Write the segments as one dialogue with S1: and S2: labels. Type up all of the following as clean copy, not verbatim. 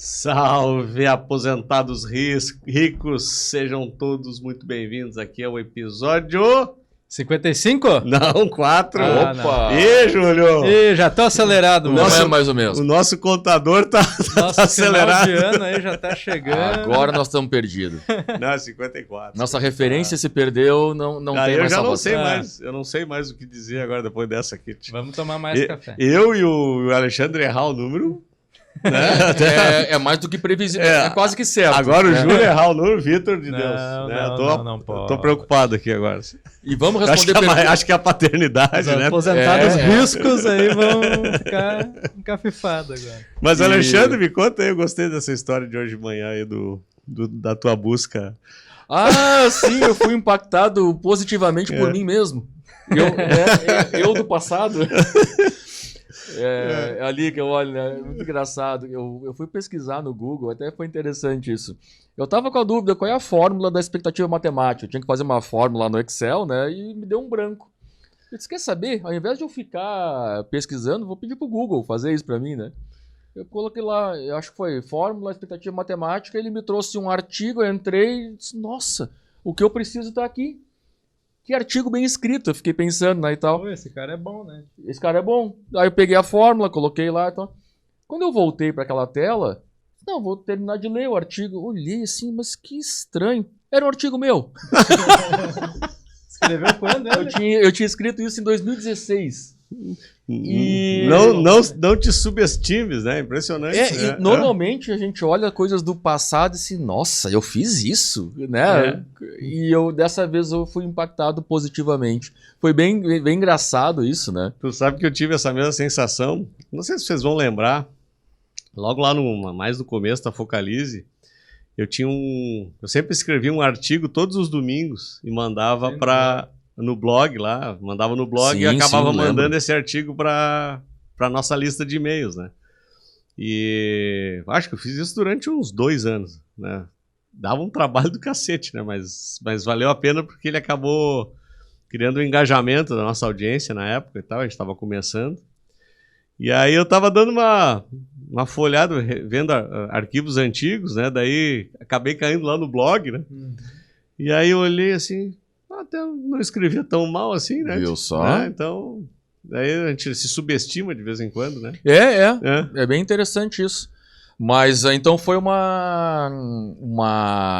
S1: Salve, aposentados ricos, sejam todos muito bem-vindos aqui ao episódio...
S2: 55?
S1: Não, 4.
S2: Opa!
S1: Ih, Júlio!
S2: Ih, já tô acelerado.
S3: Não é mais ou menos.
S1: O nosso contador tá acelerado.
S2: Final de ano aí já tá chegando.
S3: Agora nós estamos perdidos.
S1: Não, é 54.
S3: Nossa referência se perdeu, não tem mais
S1: eu já
S3: salvação.
S1: não sei mais. Eu não sei mais o que dizer agora depois dessa aqui.
S2: Vamos tomar mais café.
S1: Eu e o Alexandre errar o número... Né?
S3: É mais do que previsível, é quase que certo.
S1: Agora o Júlio errar o número, Vitor de Deus.
S2: Não pode.
S1: Tô preocupado aqui agora.
S3: E vamos responder
S1: acho que é a paternidade,
S2: os
S1: né?
S2: aposentados riscos aí vão ficar encafifados agora.
S1: Mas, Alexandre, me conta aí, eu gostei dessa história de hoje de manhã aí da tua busca.
S3: Ah, sim, eu fui impactado positivamente por mim mesmo. Eu do passado. É ali que eu olho, né? Muito engraçado. Eu fui pesquisar no Google, até foi interessante isso. Eu tava com a dúvida qual é a fórmula da expectativa matemática. Eu tinha que fazer uma fórmula no Excel, né? E me deu um branco. Eu disse, quer saber? Ao invés de eu ficar pesquisando, vou pedir pro Google fazer isso para mim, né? Eu coloquei lá, eu acho que foi fórmula, expectativa matemática, ele me trouxe um artigo, eu entrei e disse, nossa, o que eu preciso tá aqui. Que artigo bem escrito, eu fiquei pensando, né, e tal.
S2: Pô, esse cara é bom, né?
S3: Esse cara é bom. Aí eu peguei a fórmula, coloquei lá, então. Quando eu voltei para aquela tela, não, vou terminar de ler o artigo. Olhei assim, mas que estranho. Era um artigo meu.
S2: Escreveu quando, né?
S3: Eu tinha escrito isso em 2016. E...
S1: Não te subestimes, né? Impressionante. Né?
S3: Normalmente a gente olha coisas do passado e assim, nossa, eu fiz isso, né? E dessa vez eu fui impactado positivamente. Foi bem engraçado isso, né?
S1: Tu sabe que eu tive essa mesma sensação, não sei se vocês vão lembrar, logo lá mais no começo da Focalize, eu sempre escrevia um artigo todos os domingos e mandava no blog lá, mandava no blog e acabava mandando esse artigo para nossa lista de e-mails, né? E acho que eu fiz isso durante uns 2 anos, né? Dava um trabalho do cacete, né? Mas valeu a pena porque ele acabou criando um engajamento da nossa audiência na época e tal, a gente estava começando. E aí eu estava dando uma folhada, vendo arquivos antigos, né? Daí acabei caindo lá no blog, né? E aí eu olhei assim... Até não escrevia tão mal assim, né?
S3: Viu só?
S1: Então, daí a gente se subestima de vez em quando, né?
S3: É bem interessante isso. Mas então foi uma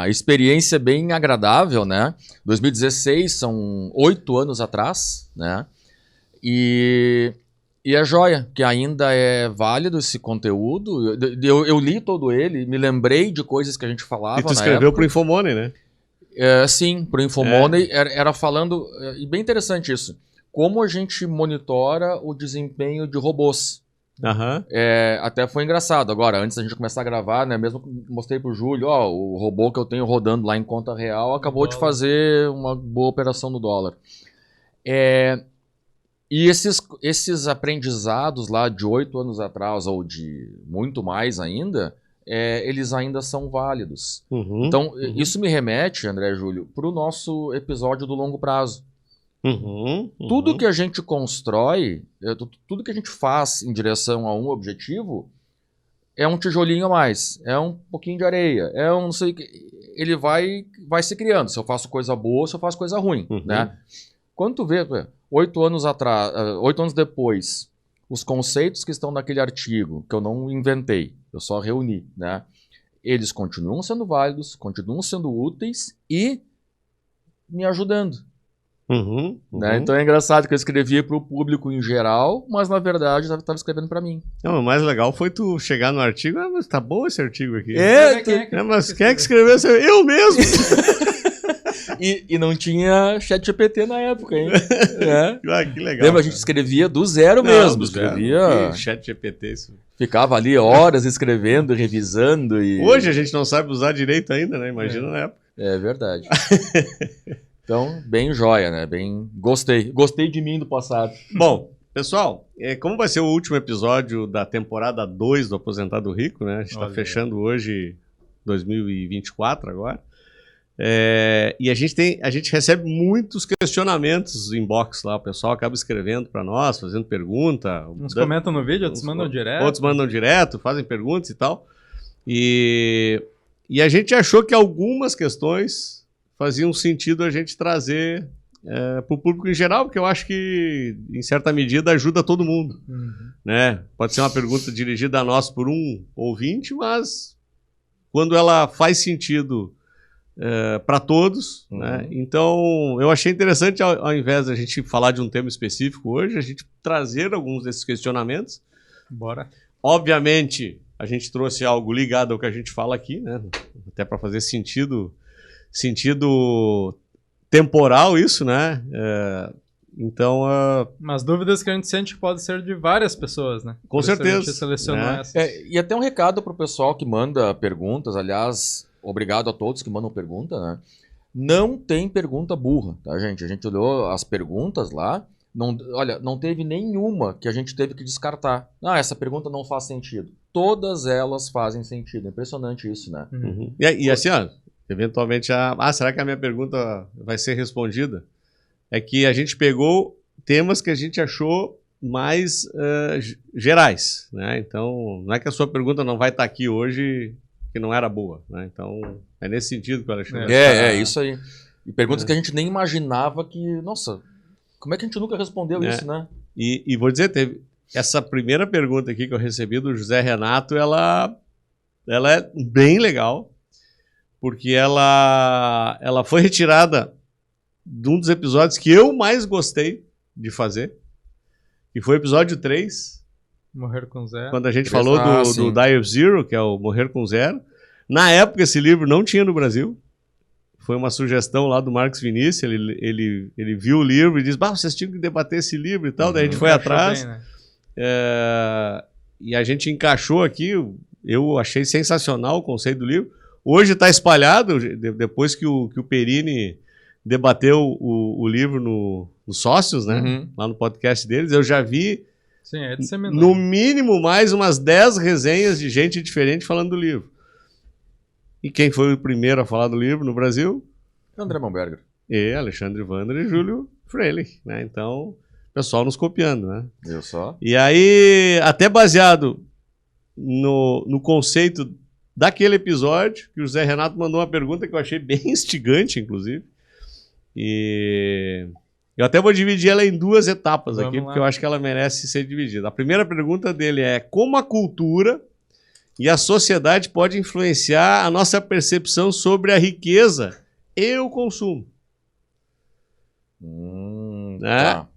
S3: experiência bem agradável, né? 2016, são 8 anos atrás, né? E é joia, que ainda é válido esse conteúdo. Eu li todo ele, me lembrei de coisas que a gente falava.
S1: E tu escreveu pro Infomoney, né?
S3: Sim, pro Infomoney era falando, e bem interessante isso, como a gente monitora o desempenho de robôs. Até foi engraçado. Agora, antes da gente começar a gravar, né, mesmo mostrei pro Júlio, o robô que eu tenho rodando lá em conta real acabou de fazer uma boa operação no dólar. E esses aprendizados lá de 8 anos atrás, ou de muito mais ainda... eles ainda são válidos. Então, isso me remete, André Júlio, para o nosso episódio do longo prazo. Tudo que a gente constrói, tudo que a gente faz em direção a um objetivo, é um tijolinho a mais, é um pouquinho de areia, é um não sei o que. Ele vai se criando, se eu faço coisa boa, se eu faço coisa ruim. Né? Quando tu vê, 8 anos atrás, 8 anos depois, os conceitos que estão naquele artigo, que eu não inventei, eu só reuni, né? Eles continuam sendo válidos, continuam sendo úteis e me ajudando. Né? Então é engraçado que eu escrevia para o público em geral, mas na verdade eu estava escrevendo para mim.
S1: Não, o mais legal foi tu chegar no artigo, mas tá bom esse artigo aqui.
S3: Mas
S1: quem é que escreveu esse? Eu mesmo!
S3: E não tinha ChatGPT na época, hein?
S1: Que legal.
S3: Lembra, a gente escrevia do zero mesmo. Escrevia.
S1: ChatGPT, isso.
S3: Ficava ali horas escrevendo, revisando.
S1: Hoje a gente não sabe usar direito ainda, né? Imagina na época.
S3: É verdade. Então, bem joia, né? Gostei. Gostei de mim do passado.
S1: Bom, pessoal, como vai ser o último episódio da temporada 2 do Aposentado Rico, né? A gente está fechando hoje 2024 agora. E a gente recebe muitos questionamentos em inbox lá, o pessoal acaba escrevendo para nós, fazendo pergunta.
S2: Uns comentam no vídeo, outros mandam direto.
S1: Outros mandam direto, fazem perguntas e tal. E a gente achou que algumas questões faziam sentido a gente trazer para o público em geral, porque eu acho que, em certa medida, ajuda todo mundo. Né? Pode ser uma pergunta dirigida a nós por um ouvinte, mas quando ela faz sentido para todos, né? Então eu achei interessante, ao invés da gente falar de um tema específico hoje, a gente trazer alguns desses questionamentos.
S2: Bora.
S1: Obviamente, a gente trouxe algo ligado ao que a gente fala aqui, né? Até para fazer sentido temporal isso, né? Então...
S2: Mas dúvidas que a gente sente pode ser de várias pessoas, né?
S1: Com certeza.
S2: A gente selecionou essas.
S3: E até um recado pro pessoal que manda perguntas, aliás, obrigado a todos que mandam pergunta, né? Não tem pergunta burra, tá, gente? A gente olhou as perguntas lá, não teve nenhuma que a gente teve que descartar. Essa pergunta não faz sentido. Todas elas fazem sentido. É impressionante isso, né?
S1: E assim, eventualmente, será que a minha pergunta vai ser respondida? É que a gente pegou temas que a gente achou mais gerais, né? Então, não é que a sua pergunta não vai estar aqui hoje que não era boa, né? Então, é nesse sentido que o Alexandre...
S3: isso aí. E perguntas que a gente nem imaginava que... Nossa, como é que a gente nunca respondeu isso, né?
S1: E vou dizer, teve essa primeira pergunta aqui que eu recebi do José Renato, ela é bem legal, porque ela foi retirada de um dos episódios que eu mais gostei de fazer, que foi o episódio 3.
S2: Morrer com Zero.
S1: Quando a gente falou do Die of Zero, que é o Morrer com Zero. Na época, esse livro não tinha no Brasil. Foi uma sugestão lá do Marcos Vinícius. Ele viu o livro e disse: vocês tinham que debater esse livro e tal. Daí a gente foi atrás. Bem, né? E a gente encaixou aqui. Eu achei sensacional o conceito do livro. Hoje está espalhado, depois que o Perini debateu o livro nos Sócios, né? Lá no podcast deles. Eu já vi, no mínimo, mais umas 10 resenhas de gente diferente falando do livro. E quem foi o primeiro a falar do livro no Brasil?
S3: André Momberger.
S1: Alexandre Wander e Júlio Freilich, né? Então, o pessoal nos copiando, né?
S3: Eu só.
S1: E aí, até baseado no conceito daquele episódio, que o José Renato mandou uma pergunta que eu achei bem instigante, inclusive. E eu até vou dividir ela em 2 etapas aqui, porque eu acho que ela merece ser dividida. A primeira pergunta dele é: como a cultura e a sociedade pode influenciar a nossa percepção sobre a riqueza e o consumo?
S3: Tá.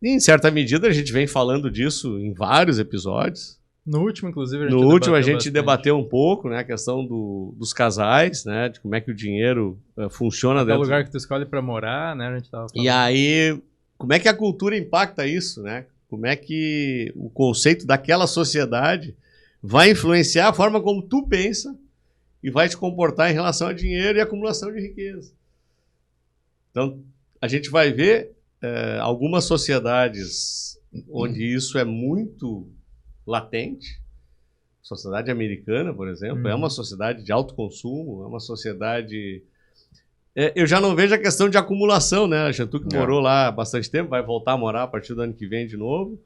S1: E, em certa medida, a gente vem falando disso em vários episódios.
S2: No último, inclusive,
S1: a gente debateu um pouco, né, a questão dos casais, né, de como é que o dinheiro funciona dentro.
S2: É o lugar que tu escolhe para morar, né, a gente tava falando.
S1: E aí, como é que a cultura impacta isso, né? Como é que o conceito daquela sociedade vai influenciar a forma como tu pensa e vai te comportar em relação a dinheiro e acumulação de riqueza. Então, a gente vai ver algumas sociedades onde isso é muito latente. A sociedade americana, por exemplo, é uma sociedade de alto consumo, é uma sociedade... eu já não vejo a questão de acumulação, né, Alexandre? Tu que morou lá há bastante tempo, vai voltar a morar a partir do ano que vem de novo.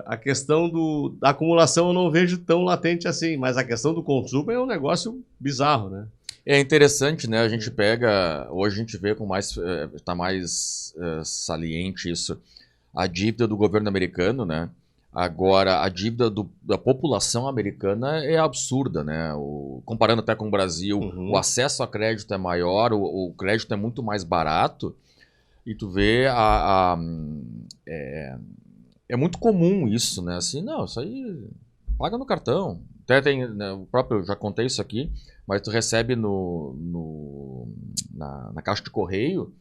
S1: A questão da acumulação eu não vejo tão latente assim, mas a questão do consumo é um negócio bizarro, né?
S3: É interessante, né? A gente pega... Hoje a gente vê com mais... Está mais saliente isso. A dívida do governo americano, né? Agora, a dívida da população americana é absurda, né? Comparando até com o Brasil, o acesso a crédito é maior, o crédito é muito mais barato. E tu vê é muito comum isso, né? Assim, não, isso aí paga no cartão. Até tem, né, o próprio, eu já contei isso aqui, mas tu recebe na caixa de correio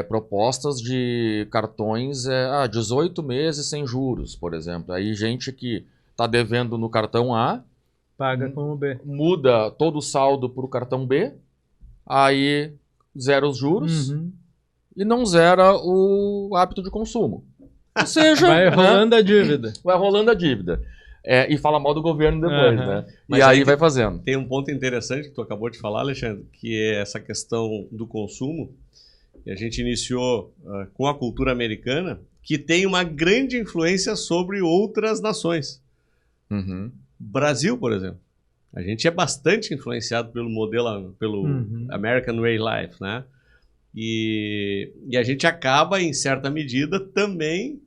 S3: propostas de cartões 18 meses sem juros, por exemplo. Aí gente que está devendo no cartão A,
S2: paga com o B.
S3: Muda todo o saldo para o cartão B, aí zera os juros e não zera o hábito de consumo. Ou seja,
S2: vai rolando a dívida.
S3: Vai rolando a dívida. E fala mal do governo depois, né? Mas e aí vai fazendo.
S1: Tem um ponto interessante que tu acabou de falar, Alexandre, que é essa questão do consumo. E a gente iniciou com a cultura americana, que tem uma grande influência sobre outras nações. Brasil, por exemplo. A gente é bastante influenciado pelo modelo, pelo American Way Life, né? E a gente acaba, em certa medida, também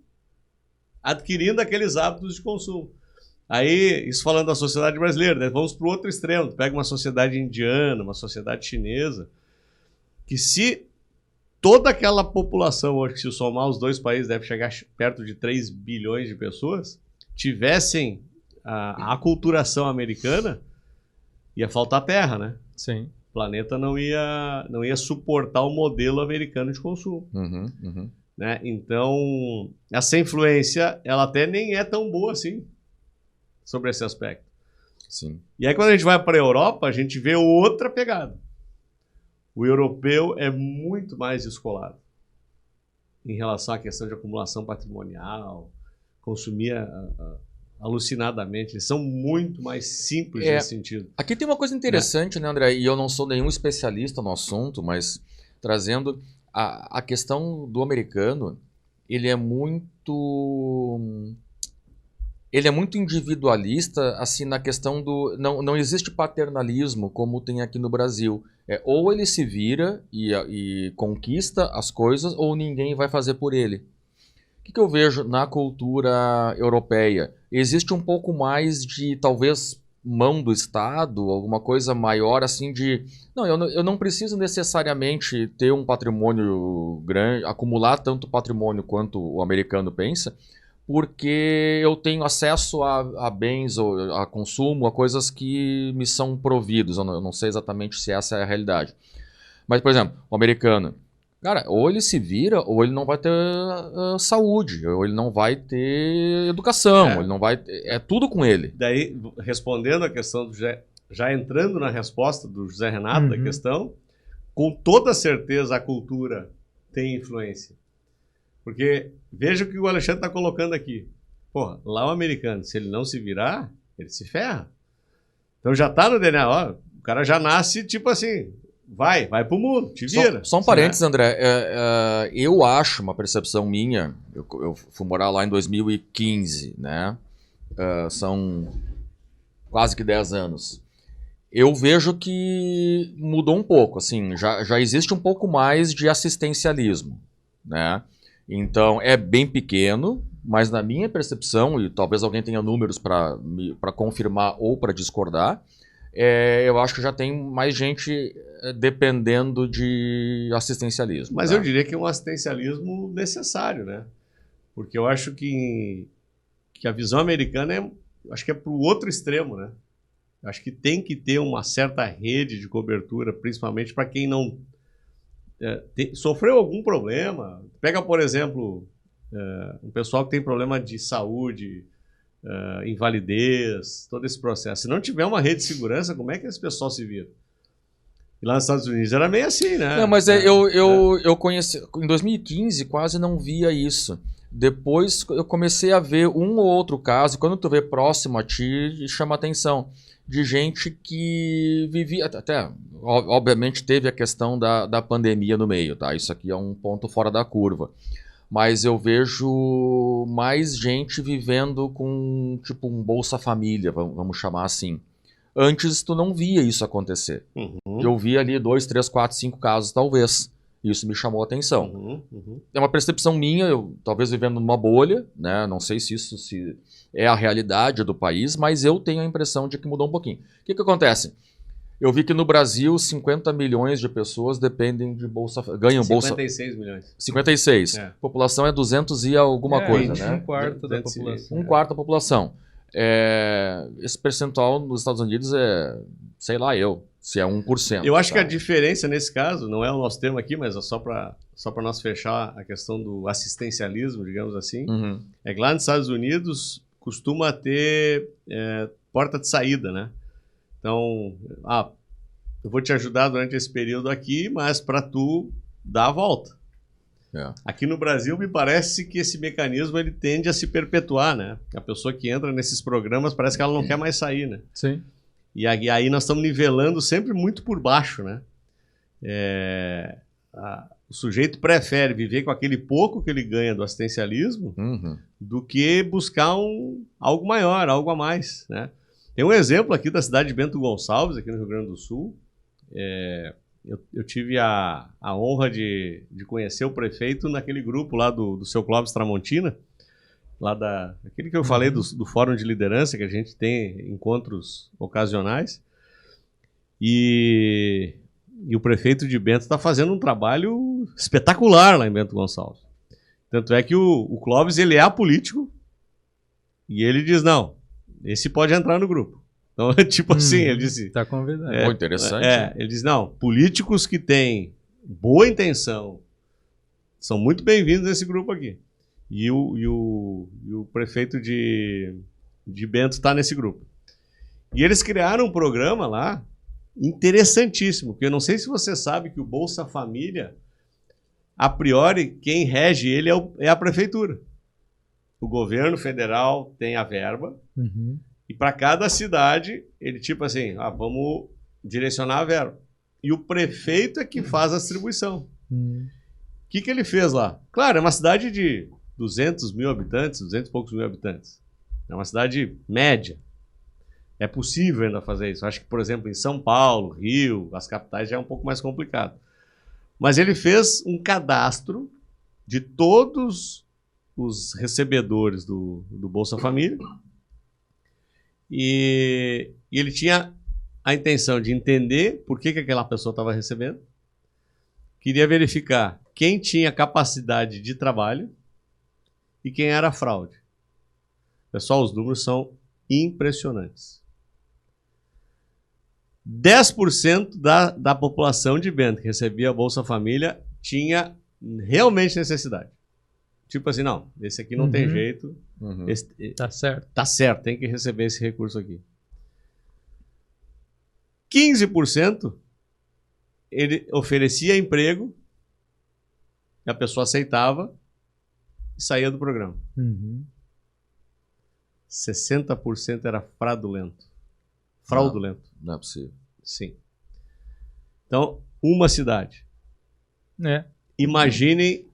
S1: adquirindo aqueles hábitos de consumo. Aí, isso falando da sociedade brasileira, né? Vamos para o outro extremo. Tu pega uma sociedade indiana, uma sociedade chinesa, que se toda aquela população, hoje, se somar os dois países, deve chegar perto de 3 bilhões de pessoas, tivessem a aculturação americana, ia faltar terra, né?
S2: Sim.
S1: O planeta não ia suportar o modelo americano de consumo. Né? Então, essa influência, ela até nem é tão boa assim, sobre esse aspecto.
S3: Sim.
S1: E aí, quando a gente vai para a Europa, a gente vê outra pegada. O europeu é muito mais descolado em relação à questão de acumulação patrimonial, consumir alucinadamente. Eles são muito mais simples nesse sentido.
S3: Aqui tem uma coisa interessante, né, André? E eu não sou nenhum especialista no assunto, mas trazendo a questão do americano, ele é muito individualista, assim, na questão do... Não existe paternalismo como tem aqui no Brasil. Ou ele se vira e conquista as coisas, ou ninguém vai fazer por ele. O que eu vejo na cultura europeia? Existe um pouco mais de, talvez, mão do Estado, alguma coisa maior, assim, de... Não, eu não preciso necessariamente ter um patrimônio grande, acumular tanto patrimônio quanto o americano pensa, porque eu tenho acesso a bens, ou a consumo, a coisas que me são providos. Eu não sei exatamente se essa é a realidade. Mas, por exemplo, o americano, cara, ou ele se vira, ou ele não vai ter saúde, ou ele não vai ter educação, ele não vai... É tudo com ele.
S1: Daí, respondendo a questão do já entrando na resposta do José Renato da questão, com toda certeza a cultura tem influência. Porque veja o que o Alexandre está colocando aqui. Porra, lá o americano, se ele não se virar, ele se ferra. Então já está no DNA, ó, o cara já nasce tipo assim, vai pro mundo, te vira.
S3: Só um parênteses, André. Eu acho, uma percepção minha, eu fui morar lá em 2015, né? São quase que 10 anos. Eu vejo que mudou um pouco, assim, já existe um pouco mais de assistencialismo, né? Então, é bem pequeno, mas na minha percepção, e talvez alguém tenha números para confirmar ou para discordar, eu acho que já tem mais gente dependendo de assistencialismo.
S1: Mas
S3: tá?
S1: eu diria que é um assistencialismo necessário, né? Porque eu acho que a visão americana acho que é para o outro extremo, né? Eu acho que tem que ter uma certa rede de cobertura, principalmente para quem não sofreu algum problema. Pega, por exemplo, um pessoal que tem problema de saúde, invalidez, todo esse processo. Se não tiver uma rede de segurança, como é que esse pessoal se vira? E lá nos Estados Unidos era meio assim, né?
S3: Não, mas eu conheci... Em 2015 quase não via isso. Depois eu comecei a ver um ou outro caso, quando tu vê próximo a ti, chama atenção. De gente que vivia... Até, obviamente, teve a questão da pandemia no meio, tá? Isso aqui é um ponto fora da curva. Mas eu vejo mais gente vivendo com, tipo, um Bolsa Família, vamos chamar assim. Antes, tu não via isso acontecer. Eu via ali 2, 3, 4, 5 casos, talvez. Isso me chamou a atenção. É uma percepção minha, eu talvez vivendo numa bolha, né? Não sei se isso é a realidade do país, mas eu tenho a impressão de que mudou um pouquinho. O que acontece? Eu vi que no Brasil 50 milhões de pessoas dependem de ganham
S1: 56 milhões.
S3: 56. A população é 200 e alguma coisa, né?
S2: Um quarto da população.
S3: Um quarto da população. Esse percentual nos Estados Unidos sei lá se é 1%.
S1: Eu acho que a diferença nesse caso, não é o nosso tema aqui, mas é só para nós fechar a questão do assistencialismo, digamos assim, é que lá nos Estados Unidos costuma ter porta de saída, né? Então, eu vou te ajudar durante esse período aqui, mas para tu dar a volta. Aqui no Brasil, me parece que esse mecanismo ele tende a se perpetuar, né? A pessoa que entra nesses programas parece que ela não quer mais sair, né?
S2: Sim.
S1: E aí nós estamos nivelando sempre muito por baixo, né? O sujeito prefere viver com aquele pouco que ele ganha do assistencialismo do que buscar algo maior, algo a mais, né? Tem um exemplo aqui da cidade de Bento Gonçalves, aqui no Rio Grande do Sul. Eu tive a honra de conhecer o prefeito naquele grupo lá do seu Clóvis Tramontina, aquele que eu falei do Fórum de Liderança, que a gente tem encontros ocasionais. E o prefeito de Bento está fazendo um trabalho espetacular lá em Bento Gonçalves. Tanto é que o Clóvis, ele é apolítico e ele diz, não, esse pode entrar no grupo. Então, tipo assim, ele disse...
S2: Tá convidado.
S3: Interessante.
S1: Ele diz, não, políticos que têm boa intenção são muito bem-vindos nesse grupo aqui. E o prefeito de Bento está nesse grupo. E eles criaram um programa lá interessantíssimo, porque eu não sei se você sabe que o Bolsa Família, a priori, quem rege ele é a prefeitura. O governo federal tem a verba, e para cada cidade, ele tipo assim, vamos direcionar a verba. E o prefeito é que faz a distribuição. O que ele fez lá? Claro, é uma cidade de 200 mil habitantes, 200 e poucos mil habitantes. É uma cidade média. É possível ainda fazer isso. Acho que, por exemplo, em São Paulo, Rio, as capitais já é um pouco mais complicado. Mas ele fez um cadastro de todos os recebedores do Bolsa Família e ele tinha a intenção de entender por que aquela pessoa estava recebendo, queria verificar quem tinha capacidade de trabalho e quem era fraude. Pessoal, os números são impressionantes. 10% da população de Bento que recebia a Bolsa Família tinha realmente necessidade. Tipo assim, não, esse aqui não tem jeito.
S2: Tá certo.
S1: Tá certo, tem que receber esse recurso aqui. 15% ele oferecia emprego, e a pessoa aceitava e saía do programa. 60% era fraudulento. Fraudulento.
S3: Não é possível.
S1: Sim. Então, uma cidade. Imaginem...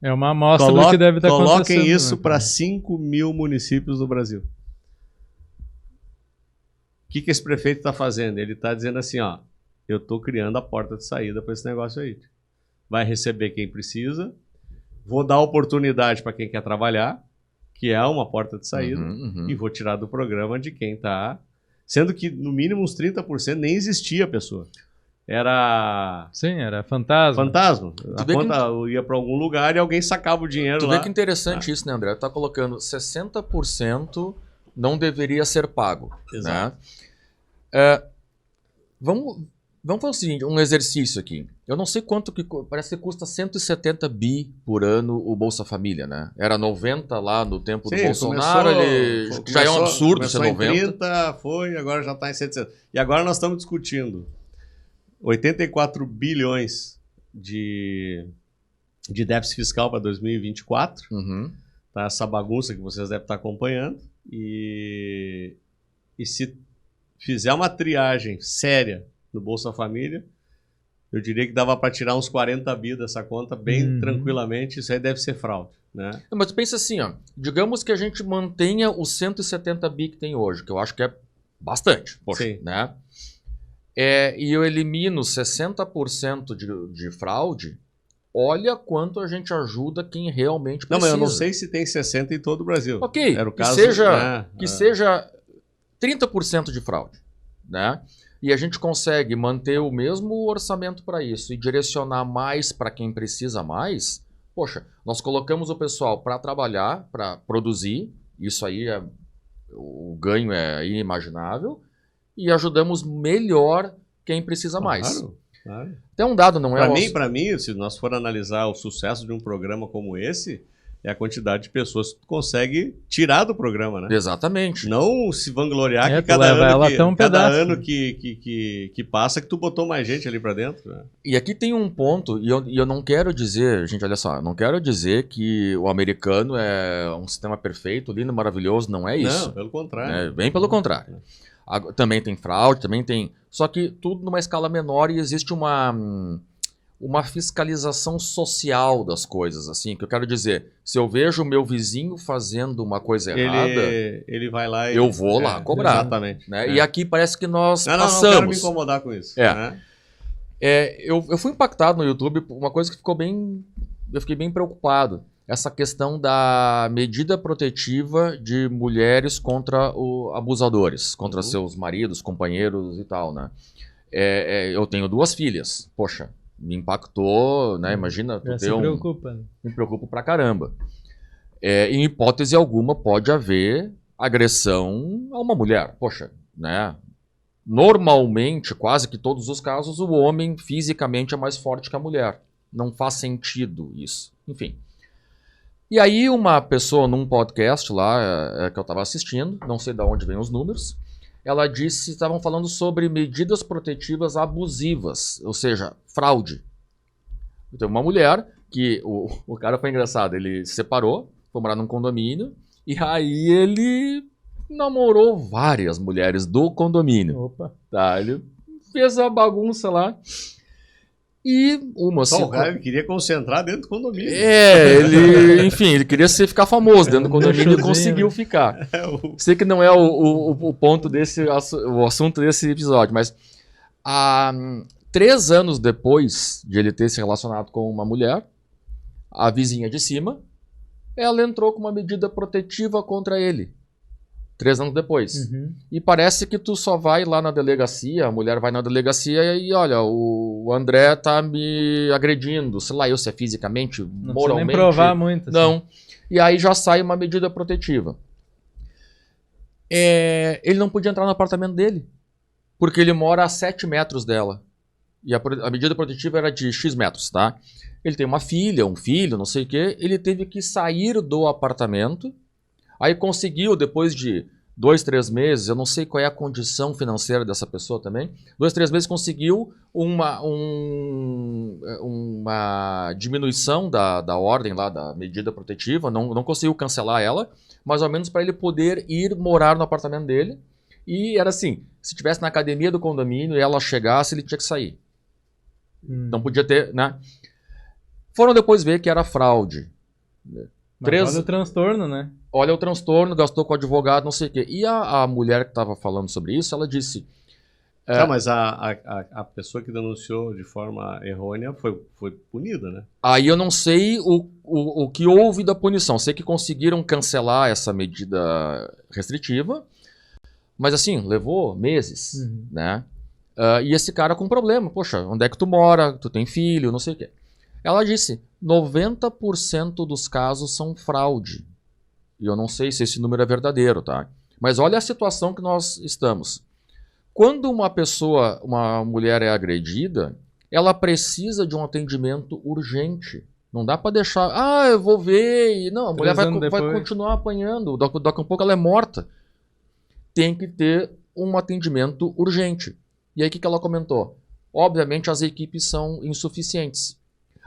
S2: É uma amostra do que deve estar acontecendo.
S1: Coloquem isso para 5 mil municípios no Brasil. O que esse prefeito está fazendo? Ele está dizendo assim, eu estou criando a porta de saída para esse negócio aí. Vai receber quem precisa, vou dar oportunidade para quem quer trabalhar, que é uma porta de saída, e vou tirar do programa de quem está... Sendo que, no mínimo, uns 30% nem existia a pessoa. Era...
S2: Sim, era fantasma.
S1: Fantasma. A conta ia para algum lugar e alguém sacava o dinheiro lá.
S3: Tu vê que interessante isso, né, André? Tá colocando 60% não deveria ser pago. Exato. Né? Vamos fazer o seguinte, um exercício aqui. Eu não sei quanto que... Parece que custa 170 bi por ano o Bolsa Família, né? Era 90 lá no tempo do Bolsonaro, já é um absurdo ser 90.
S1: Em 30, agora já está em 700. E agora nós estamos discutindo 84 bilhões de déficit fiscal para 2024. Tá, essa bagunça que vocês devem estar acompanhando. E se fizer uma triagem séria no Bolsa Família, eu diria que dava para tirar uns 40 bi dessa conta bem tranquilamente. Isso aí deve ser fraude, né?
S3: Mas pensa assim, digamos que a gente mantenha os 170 bi que tem hoje, que eu acho que é bastante, poxa, né? E eu elimino 60% de fraude, olha quanto a gente ajuda quem realmente precisa.
S1: Não, mas eu não sei se tem 60% em todo o Brasil.
S3: Ok,
S1: era o caso,
S3: que seja 30% de fraude, né? E a gente consegue manter o mesmo orçamento para isso e direcionar mais para quem precisa mais. Poxa, nós colocamos o pessoal para trabalhar, para produzir, isso aí o ganho é inimaginável, e ajudamos melhor quem precisa mais.
S1: Claro.
S3: Tem um dado, não é?
S1: Para mim, se nós for analisar o sucesso de um programa como esse, é a quantidade de pessoas que tu consegue tirar do programa, né?
S3: Exatamente.
S1: Não se vangloriar que cada ano que passa que tu botou mais gente ali para dentro. Né?
S3: E aqui tem um ponto, e eu não quero dizer, gente, olha só, não quero dizer que o americano é um sistema perfeito, lindo, maravilhoso, não é isso.
S1: Não, pelo contrário.
S3: Bem pelo contrário. Também tem fraude, também tem... Só que tudo numa escala menor e existe uma uma fiscalização social das coisas, assim, que eu quero dizer, se eu vejo o meu vizinho fazendo uma coisa errada,
S1: ele vai lá e...
S3: eu vou lá cobrar.
S1: Exatamente.
S3: Né? E aqui parece que nós
S1: não
S3: passamos.
S1: quero me incomodar com isso. Né?
S3: Eu fui impactado no YouTube por uma coisa que ficou bem... Eu fiquei bem preocupado. Essa questão da medida protetiva de mulheres contra abusadores, contra seus maridos, companheiros e tal, né? Eu tenho 2 filhas. Poxa, me impactou, né? Imagina, tu ter
S2: preocupa, né?
S3: Me preocupo pra caramba. Em hipótese alguma pode haver agressão a uma mulher. Poxa, né? Normalmente, quase que todos os casos, o homem fisicamente é mais forte que a mulher. Não faz sentido isso. Enfim. E aí uma pessoa num podcast lá que eu estava assistindo, não sei de onde vem os números, ela disse, estavam falando sobre medidas protetivas abusivas, ou seja, fraude. Então uma mulher que, o cara foi engraçado, ele se separou, foi morar num condomínio, e aí ele namorou várias mulheres do condomínio.
S2: Opa.
S3: Tá, ele fez a bagunça lá. E uma
S1: Só o cara ele queria concentrar dentro do condomínio.
S3: Ele queria ficar famoso dentro do condomínio e conseguiu ficar. Sei que não é o ponto o assunto desse episódio, mas 3 anos depois de ele ter se relacionado com uma mulher, a vizinha de cima, ela entrou com uma medida protetiva contra ele. 3 anos depois.
S2: Uhum.
S3: E parece que tu só vai lá na delegacia, a mulher vai na delegacia e olha, o André tá me agredindo, sei lá, se é fisicamente,
S2: não
S3: moralmente.
S2: Nem provar muito. Assim.
S3: Não. E aí já sai uma medida protetiva. Ele não podia entrar no apartamento dele, porque ele mora a 7 metros dela. E a medida protetiva era de X metros, tá? Ele tem uma filha, um filho, não sei o quê, ele teve que sair do apartamento. Aí conseguiu, depois de 2, 3 meses, eu não sei qual é a condição financeira dessa pessoa também, 2, 3 meses conseguiu uma diminuição da ordem lá, da medida protetiva, não conseguiu cancelar ela, mais ou menos para ele poder ir morar no apartamento dele. E era assim, se estivesse na academia do condomínio e ela chegasse, ele tinha que sair. Não podia ter, né? Foram depois ver que era fraude.
S2: Olha o transtorno, né?
S3: Olha o transtorno, gastou com o advogado, não sei o quê. E a mulher que estava falando sobre isso, ela disse...
S1: mas a pessoa que denunciou de forma errônea foi punida, né?
S3: Aí eu não sei o que houve da punição. Sei que conseguiram cancelar essa medida restritiva, mas assim, levou meses, né? E esse cara com problema. Poxa, onde é que tu mora? Tu tem filho, não sei o quê. Ela disse, 90% dos casos são fraude. E eu não sei se esse número é verdadeiro, tá? Mas olha a situação que nós estamos. Quando uma mulher é agredida, ela precisa de um atendimento urgente. Não dá para deixar, eu vou ver. Não, a mulher vai continuar apanhando. Daqui a pouco ela é morta. Tem que ter um atendimento urgente. E aí o que ela comentou? Obviamente as equipes são insuficientes.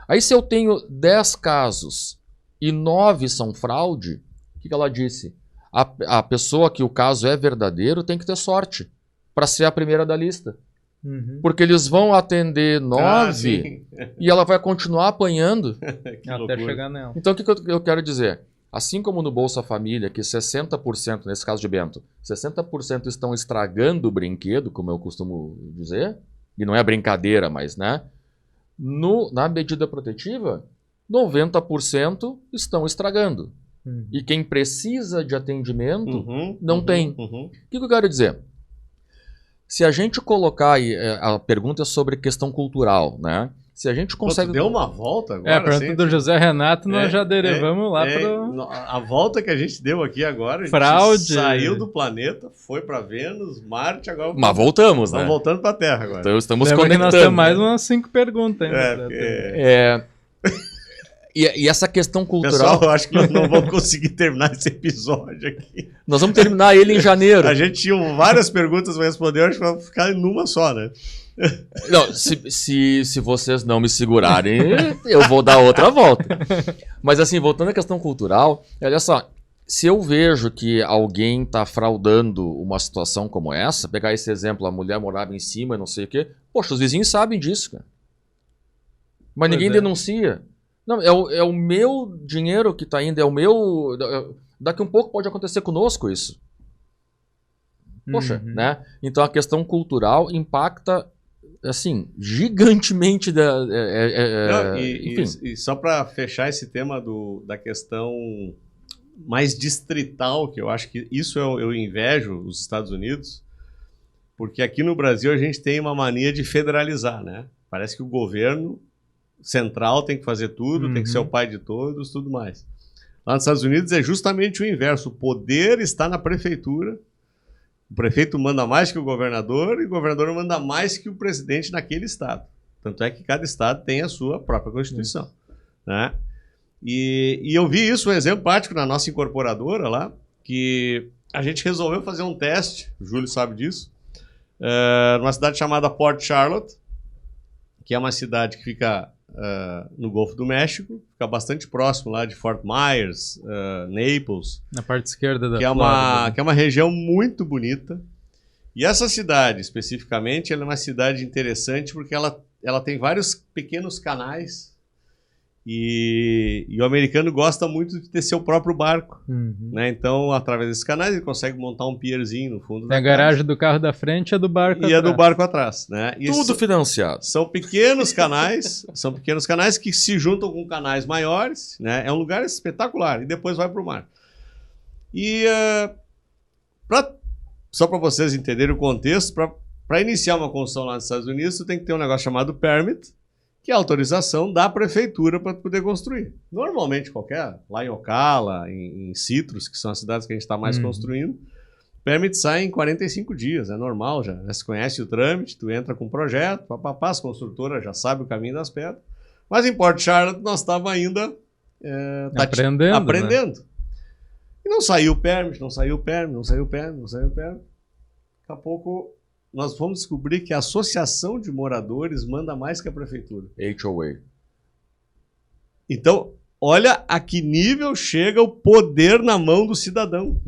S3: Aí se eu tenho 10 casos e 9 são fraude, o que ela disse? A pessoa que o caso é verdadeiro tem que ter sorte para ser a primeira da lista. Porque eles vão atender 9 e ela vai continuar apanhando
S2: até chegar nela.
S3: Então o que eu quero dizer? Assim como no Bolsa Família, que 60%, nesse caso de Bento, 60% estão estragando o brinquedo, como eu costumo dizer, e não é brincadeira, mas, né? Na medida protetiva, 90% estão estragando. E quem precisa de atendimento não tem. O que eu quero dizer? Se a gente colocar aí, a pergunta é sobre questão cultural, né? Se a gente consegue...
S1: Deu uma volta agora.
S2: A pergunta do José Renato, nós já derivamos lá para...
S1: A volta que a gente deu aqui agora, a gente
S2: fraude.
S1: Saiu do planeta, foi para Vênus, Marte, agora...
S3: Mas voltamos, né?
S1: Estamos voltando para a Terra agora.
S3: Então estamos
S2: conectando. Que nós temos mais
S3: né?
S2: umas 5 perguntas ainda.
S3: E essa questão cultural...
S1: Pessoal, eu acho que nós não vamos conseguir terminar esse episódio aqui.
S3: Nós vamos terminar ele em janeiro.
S1: A gente tinha várias perguntas para responder, eu acho que vai ficar numa só, né?
S3: Não, se vocês não me segurarem, eu vou dar outra volta. Mas assim, voltando à questão cultural, olha só, se eu vejo que alguém está fraudando uma situação como essa, pegar esse exemplo, a mulher morava em cima e não sei o quê, poxa, os vizinhos sabem disso, cara. Mas ninguém denuncia. Não, é o meu dinheiro que está indo, é o meu... Daqui um pouco pode acontecer conosco isso. Poxa, né? Então a questão cultural impacta, assim, gigantemente.
S1: E só para fechar esse tema da questão mais distrital, que eu acho que isso eu invejo os Estados Unidos, porque aqui no Brasil a gente tem uma mania de federalizar, né? Parece que o governo central tem que fazer tudo, tem que ser o pai de todos, tudo mais. Lá nos Estados Unidos é justamente o inverso. O poder está na prefeitura. O prefeito manda mais que o governador e o governador manda mais que o presidente naquele estado. Tanto é que cada estado tem a sua própria Constituição. Né? E eu vi isso, um exemplo prático na nossa incorporadora lá, que a gente resolveu fazer um teste, o Júlio sabe disso, numa cidade chamada Port Charlotte, que é uma cidade que fica no Golfo do México, fica bastante próximo lá de Fort Myers, Naples.
S2: Na parte esquerda da
S1: que é uma região muito bonita. E essa cidade, especificamente, ela é uma cidade interessante porque ela tem vários pequenos canais e o americano gosta muito de ter seu próprio barco. Né? Então, através desses canais, ele consegue montar um pierzinho no fundo da
S2: casa. A garagem do carro da frente é do barco atrás.
S1: E é do barco atrás. Né?
S3: Tudo financiado.
S1: São pequenos canais, que se juntam com canais maiores. Né? É um lugar espetacular. E depois vai para o mar. E só para vocês entenderem o contexto, para iniciar uma construção lá nos Estados Unidos, você tem que ter um negócio chamado permit, que é a autorização da prefeitura para poder construir. Normalmente, lá em Ocala, em Citrus, que são as cidades que a gente está mais construindo, permit sai em 45 dias, é normal já. Se conhece o trâmite, tu entra com o projeto, as construtoras já sabem o caminho das pedras. Mas em Port Charlotte nós estávamos ainda aprendendo. Né? E não saiu o permit. Daqui a pouco nós vamos descobrir que a associação de moradores manda mais que a prefeitura.
S3: HOA.
S1: Então, olha a que nível chega o poder na mão do cidadão.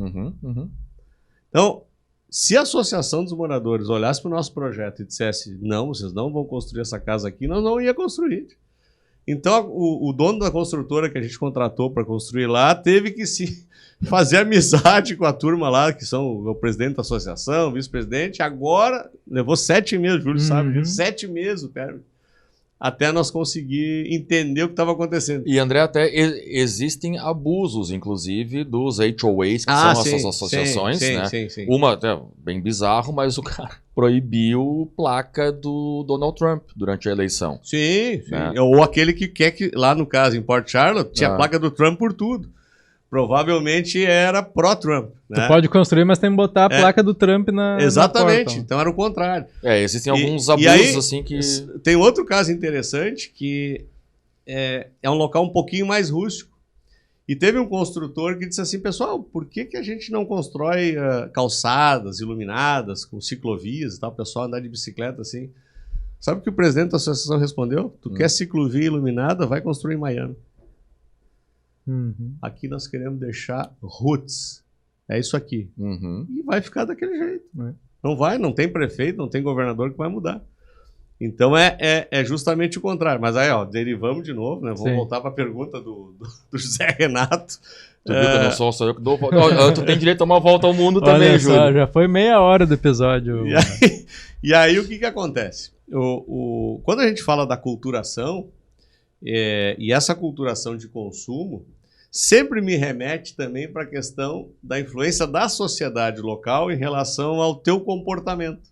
S1: Então, se a associação dos moradores olhasse para o nosso projeto e dissesse, não, vocês não vão construir essa casa aqui, nós não ia construir. Então, o dono da construtora que a gente contratou para construir lá teve que fazer amizade com a turma lá, que são o presidente da associação, o vice-presidente. Agora, levou 7 meses, o Júlio sabe, 7 meses o término, até nós conseguir entender o que estava acontecendo.
S3: E, André, até existem abusos, inclusive, dos HOAs, que são essas associações, né? Sim. Uma, até bem bizarro, mas o cara proibiu placa do Donald Trump durante a eleição.
S1: Sim. Né? Ou aquele que quer que, lá no caso, em Port Charlotte, tinha a placa do Trump por tudo. Provavelmente era pró-Trump. Né?
S2: Tu pode construir, mas tem que botar a placa do Trump na
S1: Exatamente,
S2: na porta.
S1: Então era o contrário.
S3: Existem alguns abusos
S1: aí,
S3: assim que...
S1: Tem outro caso interessante, que é um local um pouquinho mais rústico. E teve um construtor que disse assim, pessoal, por que a gente não constrói calçadas iluminadas, com ciclovias e tal, o pessoal andar de bicicleta assim? Sabe o que o presidente da associação respondeu? Tu quer ciclovia iluminada? Vai construir em Miami. Aqui nós queremos deixar roots. É isso aqui. E vai ficar daquele jeito. Não tem prefeito, não tem governador que vai mudar. Então é justamente o contrário. Mas aí, derivamos de novo, né? Vamos voltar para a pergunta do José Renato.
S3: Tu viu que eu não sou eu que dou volta. Tu tem direito a uma volta ao mundo também, Júlio.
S2: Só, já foi meia hora do episódio.
S1: E aí o que acontece? Quando a gente fala da culturação, e essa culturação de consumo, sempre me remete também para a questão da influência da sociedade local em relação ao teu comportamento.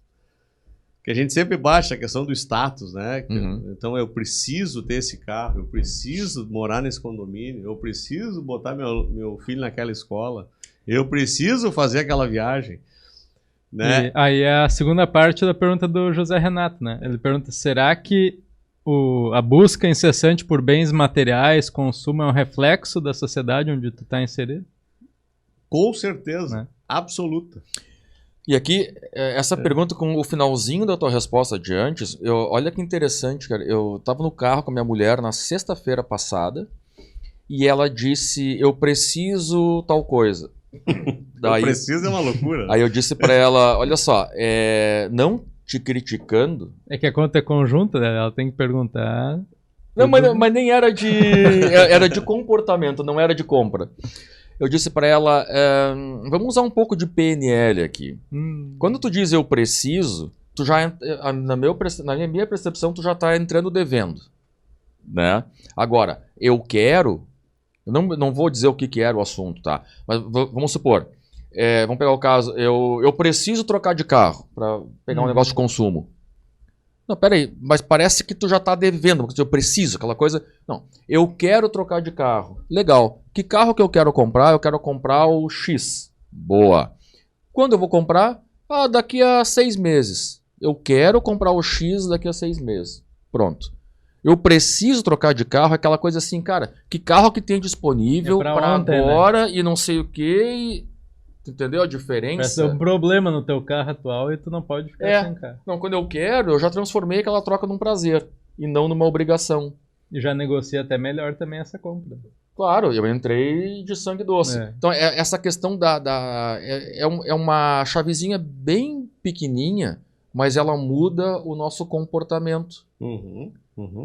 S1: Que a gente sempre baixa a questão do status, né? Então eu preciso ter esse carro, eu preciso morar nesse condomínio, eu preciso botar meu filho naquela escola, eu preciso fazer aquela viagem. Né?
S2: E aí é a segunda parte da pergunta do José Renato, né? Ele pergunta, será que a busca incessante por bens materiais, consumo, é um reflexo da sociedade onde tu está inserido?
S1: Com certeza, né? Absoluta.
S3: E aqui, essa pergunta com o finalzinho da tua resposta de antes, olha que interessante, cara. Eu estava no carro com a minha mulher na sexta-feira passada e ela disse, eu preciso tal coisa.
S1: Daí, eu preciso é uma loucura.
S3: Aí eu disse para ela, olha só, não te criticando.
S2: É que a conta é conjunta, né? Ela tem que perguntar
S3: Não, mas nem era de... Era de comportamento, não era de compra. Eu disse para ela, vamos usar um pouco de PNL aqui. Quando tu diz eu preciso, tu já, na minha percepção, tu já está entrando devendo. Né? Agora, eu quero... Eu não vou dizer o que era o assunto, tá? Mas vamos supor, vamos pegar o caso, eu preciso trocar de carro para pegar um negócio de consumo. Não, peraí, mas parece que tu já tá devendo, porque eu preciso, aquela coisa. Não, eu quero trocar de carro. Legal. Que carro que eu quero comprar? Eu quero comprar o X. Boa. Quando eu vou comprar? Daqui a 6 meses. Eu quero comprar o X daqui a 6 meses. Pronto. Eu preciso trocar de carro, aquela coisa assim, cara, que carro que tem disponível para agora, né? E não sei o que. Entendeu a diferença?
S2: Vai ser um problema no teu carro atual e tu não pode ficar sem carro.
S3: Não, quando eu quero, eu já transformei aquela troca num prazer e não numa obrigação.
S2: E já negocia até melhor também essa compra.
S3: Claro, eu entrei de sangue doce. Então, essa questão é uma chavezinha bem pequenininha, mas ela muda o nosso comportamento.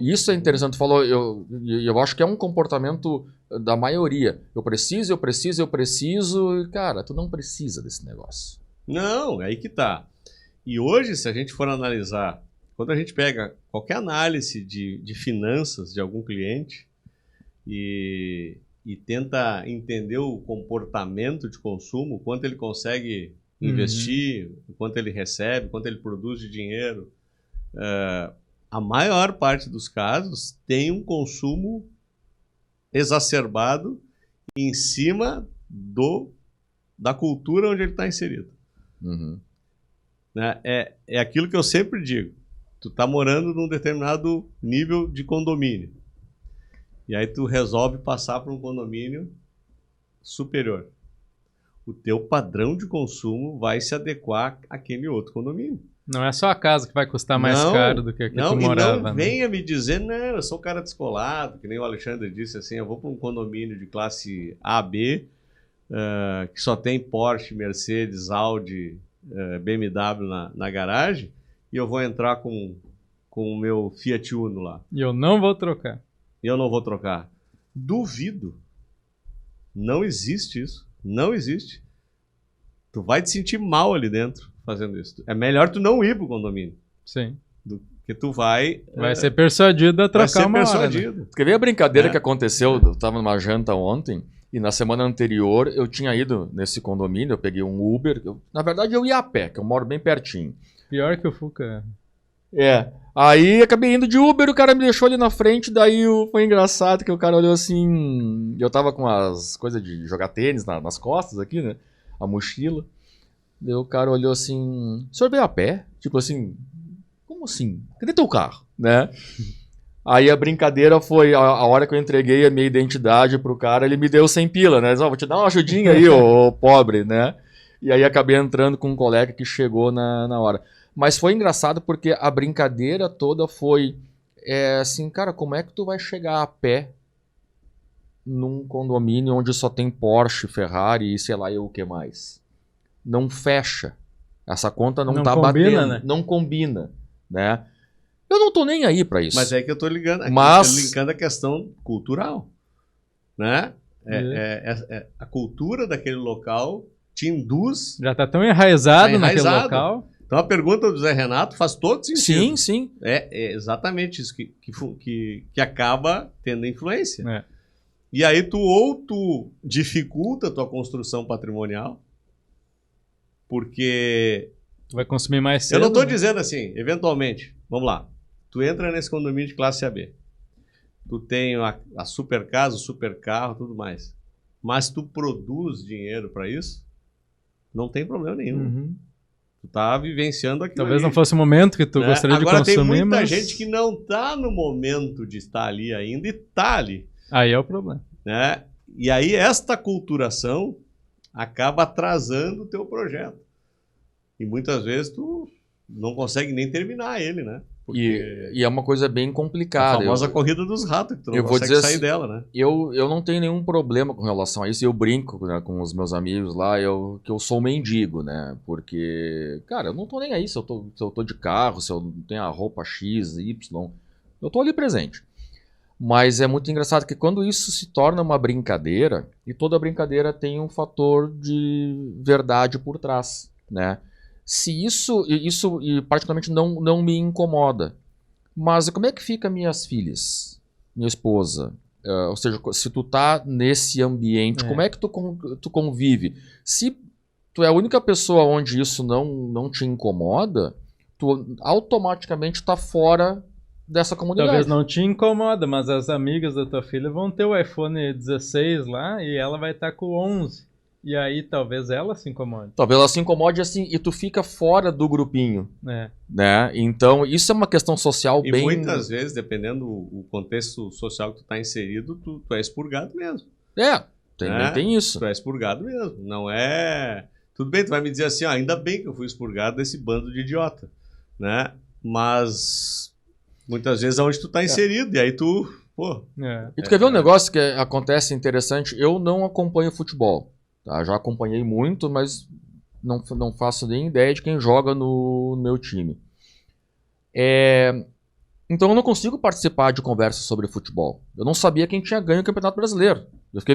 S3: Isso é interessante. Tu falou, eu acho que é um comportamento da maioria. Eu preciso. E, cara, tu não precisa desse negócio.
S1: Não, é aí que tá. E hoje, se a gente for analisar, quando a gente pega qualquer análise de finanças de algum cliente e tenta entender o comportamento de consumo, quanto ele consegue investir, quanto ele recebe, quanto ele produz de dinheiro, a maior parte dos casos tem um consumo exacerbado em cima da cultura onde ele está inserido. Né? É aquilo que eu sempre digo. Tu está morando num determinado nível de condomínio. E aí tu resolve passar para um condomínio superior. O teu padrão de consumo vai se adequar àquele outro condomínio.
S2: Não é só a casa que vai custar mais caro do que aqui tu morava.
S1: Não venha me dizer, não, eu sou um cara descolado, que nem o Alexandre disse assim, eu vou para um condomínio de classe A, B, que só tem Porsche, Mercedes, Audi, BMW na garagem, e eu vou entrar com o meu Fiat Uno lá.
S2: E eu não vou trocar.
S1: Duvido. Não existe isso. Não existe. Tu vai te sentir mal ali dentro fazendo isso. É melhor tu não ir pro condomínio.
S2: Sim.
S1: Que tu vai
S2: ser persuadido a trocar uma hora. Né?
S3: Quer ver a brincadeira que aconteceu? Eu tava numa janta ontem e na semana anterior eu tinha ido nesse condomínio, eu peguei um Uber. Na verdade eu ia a pé, que eu moro bem pertinho.
S2: Pior que o Fuca.
S3: Aí acabei indo de Uber, o cara me deixou ali na frente, daí foi engraçado que o cara olhou assim... Eu tava com as coisas de jogar tênis nas costas aqui, né? A mochila. Daí o cara olhou assim... O senhor veio a pé? Tipo assim... Como assim? Cadê teu carro? Né? Aí a brincadeira foi... A hora que eu entreguei a minha identidade pro cara, ele me deu 100 pila, né? Vou te dar uma ajudinha aí, ô pobre, né? E aí acabei entrando com um colega que chegou na hora. Mas foi engraçado porque a brincadeira toda foi assim, cara, como é que tu vai chegar a pé num condomínio onde só tem Porsche, Ferrari e sei lá eu o que mais? Não fecha. Essa conta não tá batendo. Né? Não combina, né? Eu não tô nem aí pra isso.
S1: Mas é que eu tô ligando. Linkando a questão cultural, né? A cultura daquele local te induz...
S2: Já tá tão enraizado naquele local...
S1: Então a pergunta do Zé Renato faz todo sentido.
S3: Sim, sim.
S1: É exatamente isso que acaba tendo influência. E aí tu dificulta a tua construção patrimonial, porque...
S2: Tu vai consumir mais cedo.
S1: Eu não estou dizendo assim, eventualmente, vamos lá, tu entra nesse condomínio de classe AB, tu tem a super casa, o super carro, tudo mais, mas tu produz dinheiro para isso, não tem problema nenhum. Tu tá vivenciando aquilo.
S2: Talvez ali. Não fosse o momento que tu gostaria de consumir,
S1: Agora tem muita gente que não tá no momento de estar ali ainda e tá ali.
S2: Aí é o problema.
S1: Né? E aí esta culturação acaba atrasando o teu projeto. E muitas vezes tu não consegue nem terminar ele, né?
S3: E é uma coisa bem complicada.
S1: A famosa corrida dos ratos, que tu não consegue sair dela, né?
S3: Eu não tenho nenhum problema com relação a isso. Eu brinco, né, com os meus amigos lá, que eu sou mendigo, né? Porque, cara, eu não tô nem aí se eu tô de carro, se eu tenho a roupa X, Y. Eu tô ali presente. Mas é muito engraçado que quando isso se torna uma brincadeira, e toda brincadeira tem um fator de verdade por trás, né? Se isso e particularmente não me incomoda. Mas como é que fica minhas filhas, minha esposa? Ou seja, se tu tá nesse ambiente, como é que tu convive? Se tu é a única pessoa onde isso não te incomoda, tu automaticamente tá fora dessa comunidade.
S2: Talvez não te incomoda, mas as amigas da tua filha vão ter o iPhone 16 lá e ela vai estar com o 11. E aí talvez ela se incomode.
S3: Talvez ela se incomode assim e tu fica fora do grupinho. Né? Então, isso é uma questão social
S1: e
S3: bem...
S1: muitas vezes, dependendo do contexto social que tu tá inserido, tu é expurgado mesmo.
S3: Tem isso.
S1: Tu é expurgado mesmo. Não é... Tudo bem, tu vai me dizer assim, ainda bem que eu fui expurgado desse bando de idiota. Né? Mas muitas vezes é onde tu tá inserido. E aí tu...
S3: E tu quer ver um negócio que acontece interessante? Eu não acompanho futebol. Tá? Já acompanhei muito, mas não faço nem ideia de quem joga no meu time. Então eu não consigo participar de conversas sobre futebol. Eu não sabia quem tinha ganho o Campeonato Brasileiro.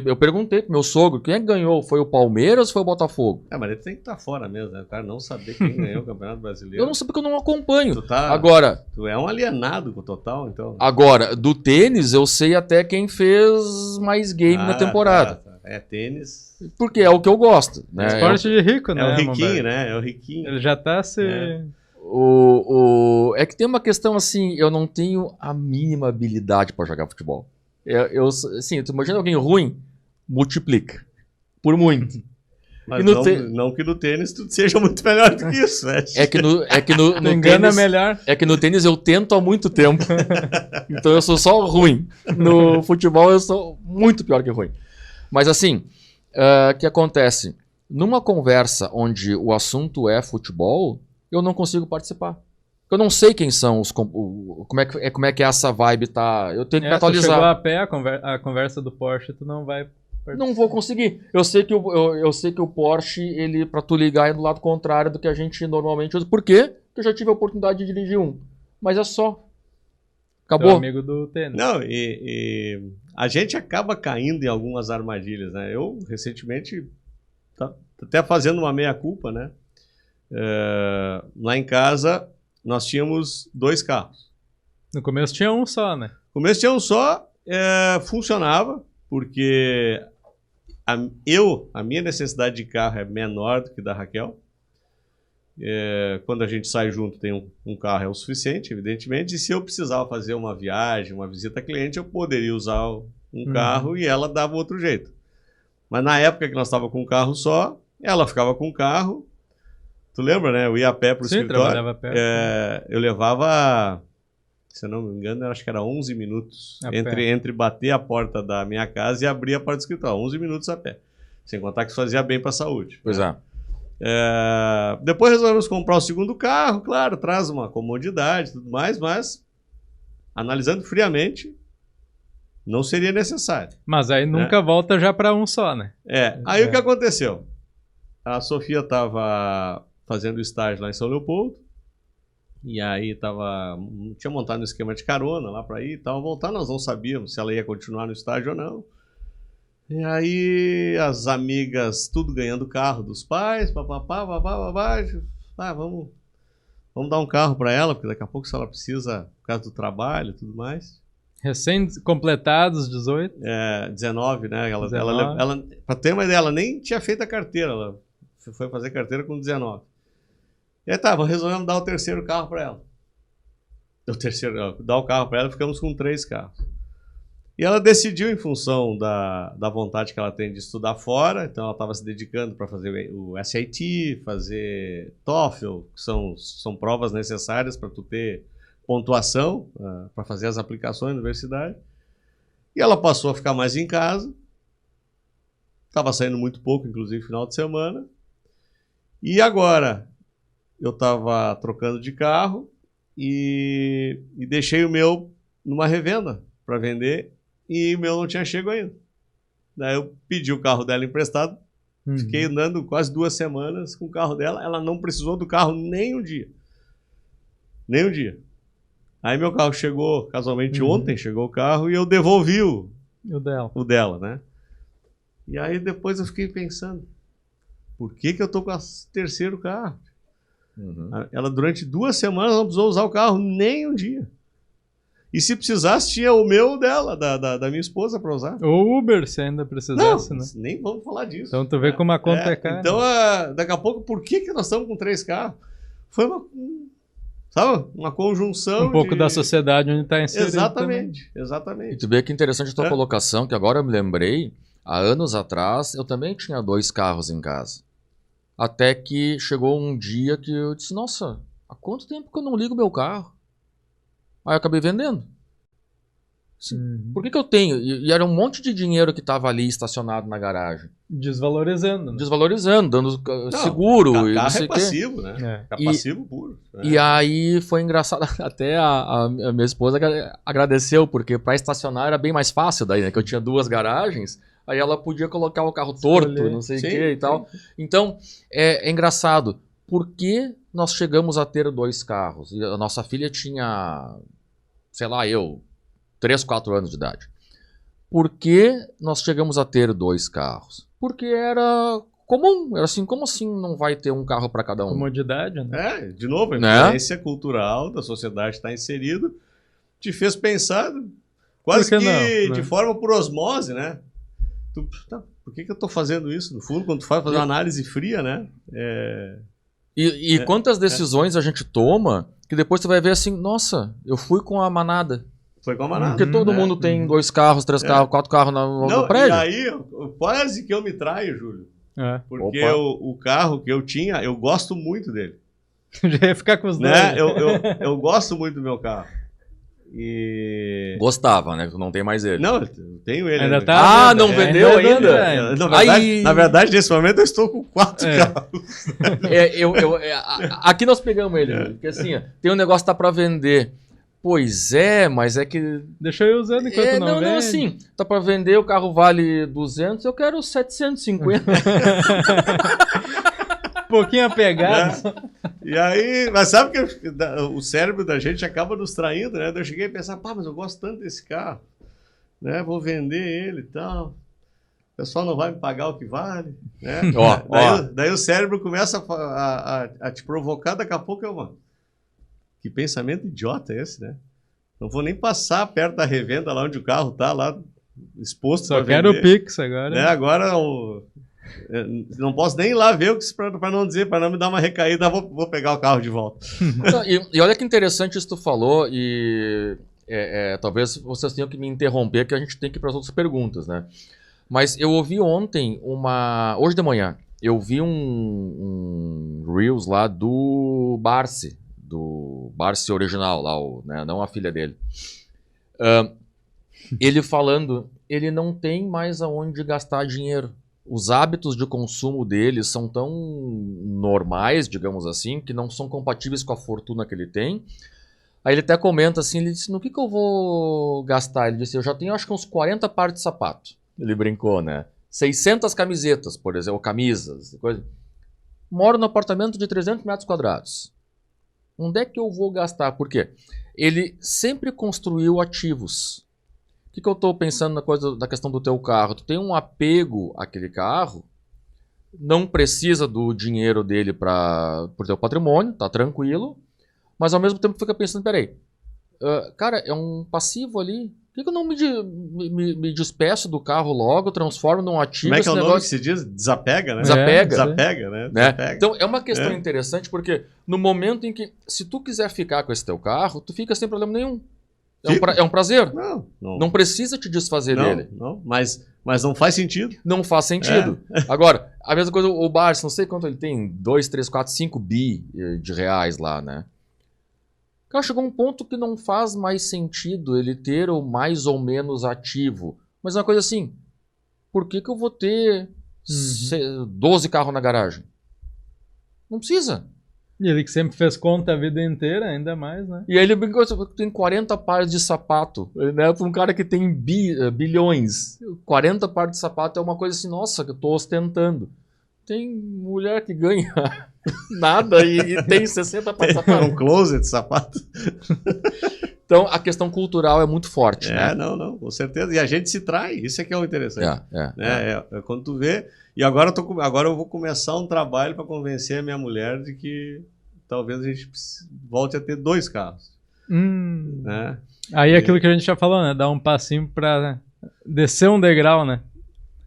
S3: Eu perguntei pro meu sogro, quem é que ganhou? Foi o Palmeiras ou foi o Botafogo?
S1: Mas ele tem que estar fora mesmo, né? O cara não saber quem ganhou o Campeonato Brasileiro.
S3: Eu não sei porque eu não acompanho.
S1: Agora, tu é um alienado com o total, então.
S3: Agora, do tênis, eu sei até quem fez mais game na temporada.
S1: É tênis.
S3: Porque é o que eu gosto. Né?
S2: É esporte de rico, né?
S1: É o riquinho, né? É o riquinho.
S2: Ele já tá se...
S3: É que tem uma questão assim, eu não tenho a mínima habilidade para jogar futebol. Assim, tu imagina alguém ruim, multiplica. Por muito.
S1: Mas não que no tênis tu seja muito melhor do que isso, né?
S3: No
S2: engana
S3: tênis,
S2: melhor.
S3: É que no tênis eu tento há muito tempo. Então eu sou só ruim. No futebol eu sou muito pior que ruim. Mas assim, o que acontece? Numa conversa onde o assunto é futebol, eu não consigo participar. Eu não sei quem são os... Como é que essa vibe tá... Eu tenho que me atualizar.
S2: Se chegou a pé a conversa do Porsche, tu não vai...
S3: Não vou conseguir. Eu sei que o Porsche, ele para tu ligar é do lado contrário do que a gente normalmente usa. Por quê? Porque eu já tive a oportunidade de dirigir um. Mas é só. Acabou.
S2: Teu amigo do tênis.
S1: Não, e a gente acaba caindo em algumas armadilhas, né? Eu, recentemente, até fazendo uma meia-culpa, né? Lá em casa, nós tínhamos 2 carros.
S2: No começo tinha um só, né?
S1: No começo tinha um só, funcionava, porque a minha necessidade de carro é menor do que da Raquel. Quando a gente sai junto, tem um carro é o suficiente, evidentemente. E se eu precisava fazer uma viagem, uma visita a cliente, eu poderia usar um carro e ela dava outro jeito. Mas na época que nós estávamos com um carro só, ela ficava com o carro. Tu lembra, né? Eu ia a pé para o escritório.
S2: Trabalhava a pé.
S1: Eu levava, se eu não me engano, acho que era 11 minutos entre bater a porta da minha casa e abrir a porta do escritório. 11 minutos a pé. Sem contar que isso fazia bem para a saúde.
S3: Pois é.
S1: Depois resolvemos comprar o segundo carro, claro, traz uma comodidade e tudo mais, mas analisando friamente, não seria necessário.
S2: Mas aí nunca volta já para um só, né?
S1: Aí o que aconteceu? A Sofia estava fazendo estágio lá em São Leopoldo, e aí tinha montado um esquema de carona lá para ir e tal, voltar, nós não sabíamos se ela ia continuar no estágio ou não. E aí as amigas tudo ganhando carro dos pais, papapá, vamos dar um carro para ela, porque daqui a pouco se ela precisa, por causa do trabalho e tudo mais.
S2: Recém-completados, 18?
S1: 19, né? Ela, pra ter uma ideia, ela nem tinha feito a carteira, ela foi fazer carteira com 19. E aí resolvemos dar o terceiro carro para ela. Dar o carro para ela, ficamos com 3 carros. E ela decidiu, em função da vontade que ela tem de estudar fora, então ela estava se dedicando para fazer o SAT, fazer TOEFL, que são provas necessárias para tu ter pontuação, para fazer as aplicações na universidade. E ela passou a ficar mais em casa, estava saindo muito pouco, inclusive final de semana. E agora, eu estava trocando de carro e deixei o meu numa revenda para vender. E o meu não tinha chego ainda. Daí eu pedi o carro dela emprestado. Fiquei andando quase 2 semanas com o carro dela. Ela não precisou do carro nem um dia. Nem um dia. Aí meu carro chegou, casualmente ontem chegou o carro e eu devolvi o dela, né? E aí depois eu fiquei pensando, por que eu tô com o terceiro carro? Ela durante 2 semanas não precisou usar o carro nem um dia. E se precisasse, tinha o meu dela, da minha esposa para usar.
S2: Ou Uber, se ainda precisasse,
S1: não,
S2: né?
S1: Nem vamos falar disso.
S2: Então tu vê como a conta é cara.
S1: Então, daqui a pouco, por que nós estamos com 3 carros? Foi uma conjunção
S2: um pouco da sociedade onde está inserido.
S1: Exatamente.
S3: E tu vê que interessante a tua colocação, que agora eu me lembrei, há anos atrás, eu também tinha 2 carros em casa. Até que chegou um dia que eu disse, nossa, há quanto tempo que eu não ligo meu carro? Aí eu acabei vendendo. Por que eu tenho? E era um monte de dinheiro que estava ali estacionado na garagem.
S2: Desvalorizando. Né?
S3: Desvalorizando, dando seguro.
S1: Carro
S3: e não sei
S1: passivo, né? É passivo puro.
S3: E aí foi engraçado. Até a minha esposa agradeceu, porque para estacionar era bem mais fácil daí, né? Que eu tinha 2 garagens. Aí ela podia colocar o carro torto, não sei o que e tal. Então, é engraçado. Por que nós chegamos a ter 2 carros? E a nossa filha tinha, sei lá, 3, 4 anos de idade. Por que nós chegamos a ter 2 carros? Porque era comum. Era assim, como assim não vai ter um carro para cada um?
S2: Comodidade, né?
S1: De novo, a influência cultural da sociedade está inserido, te fez pensar quase que de forma por osmose, né? Por que eu estou fazendo isso? No fundo, quando tu faz uma análise fria, né?
S3: E quantas decisões a gente toma que depois tu vai ver assim, nossa, eu fui com a manada.
S1: Foi com a manada.
S3: Porque todo mundo tem 2 carros, 3 carros, 4 carros no prédio.
S1: E aí, quase que eu me traio, Júlio. Porque o carro que eu tinha, eu gosto muito dele.
S2: Já ia ficar com os 2.
S1: Né? Eu gosto muito do meu carro. E...
S3: Gostava, né? Não tem mais ele.
S1: Não, eu tenho ele.
S2: Ainda tá
S3: não vendeu ainda?
S1: Na verdade, nesse momento eu estou com 4 carros.
S3: Aqui nós pegamos ele. Porque assim, tem um negócio que tá para vender. Pois é, mas é que...
S2: Deixa eu ir usando enquanto não vende.
S3: Não, assim, tá para vender, o carro vale 200, eu quero 750.
S2: Um pouquinho apegado.
S1: E aí, mas sabe que o cérebro da gente acaba nos traindo, né? Eu cheguei a pensar, mas eu gosto tanto desse carro, né? Vou vender ele e tal. O pessoal não vai me pagar o que vale, né? Daí o cérebro começa a te provocar, daqui a pouco que pensamento idiota é esse, né? Não vou nem passar perto da revenda lá onde o carro tá, lá exposto para vender.
S2: Só quero o Pix agora.
S1: Né? Agora não posso nem ir lá ver para não dizer, para não me dar uma recaída, vou pegar o carro de volta.
S3: E olha que interessante isso que tu falou, e talvez vocês tenham que me interromper, que a gente tem que ir para as outras perguntas, né? Mas eu ouvi ontem hoje de manhã, eu vi um Reels lá do Barsi original, lá, né? Não a filha dele. Ele falando, ele não tem mais aonde gastar dinheiro. Os hábitos de consumo dele são tão normais, digamos assim, que não são compatíveis com a fortuna que ele tem. Aí ele até comenta assim, ele disse, no que eu vou gastar? Ele disse, eu já tenho acho que uns 40 pares de sapato. Ele brincou, né? 600 camisetas, por exemplo, ou camisas, coisa. Moro no apartamento de 300 metros quadrados. Onde é que eu vou gastar? Por quê? Ele sempre construiu ativos. O que eu estou pensando na coisa da questão do teu carro? Tu tem um apego àquele carro, não precisa do dinheiro dele para o teu patrimônio, tá tranquilo, mas ao mesmo tempo fica pensando, peraí, cara, é um passivo ali, por que eu não me despeço do carro logo, transformo num ativo?
S1: Como é que é o nome que se diz? Desapega, né?
S3: Desapega,
S1: né?
S3: Desapega. Então é uma questão interessante, porque no momento em que, se tu quiser ficar com esse teu carro, tu fica sem problema nenhum. É um prazer. Não precisa te desfazer dele.
S1: Não, mas não faz sentido.
S3: Não faz sentido. Agora, a mesma coisa, o Barsi, não sei quanto ele tem, 2, 3, 4, 5 bi de reais lá, né? Cara, chegou um ponto que não faz mais sentido ele ter o mais ou menos ativo. Mas é uma coisa assim, por que eu vou ter 12 carros na garagem? Não precisa.
S2: E ele que sempre fez conta a vida inteira, ainda mais, né?
S3: E aí ele brincou, tem 40 pares de sapato, né? Para um cara que tem bilhões, 40 pares de sapato é uma coisa assim, nossa, que eu tô ostentando. Tem mulher que ganha nada e tem 60 pares de sapato.
S1: Um closet de sapato.
S3: Então, a questão cultural é muito forte, né?
S1: Não, com certeza. E a gente se trai, isso é que é o interessante. É quando tu vê... E agora eu vou começar um trabalho para convencer a minha mulher de que talvez a gente volte a ter 2 carros. Né?
S2: Aí é aquilo que a gente já falou, né? Dar um passinho para descer um degrau, né?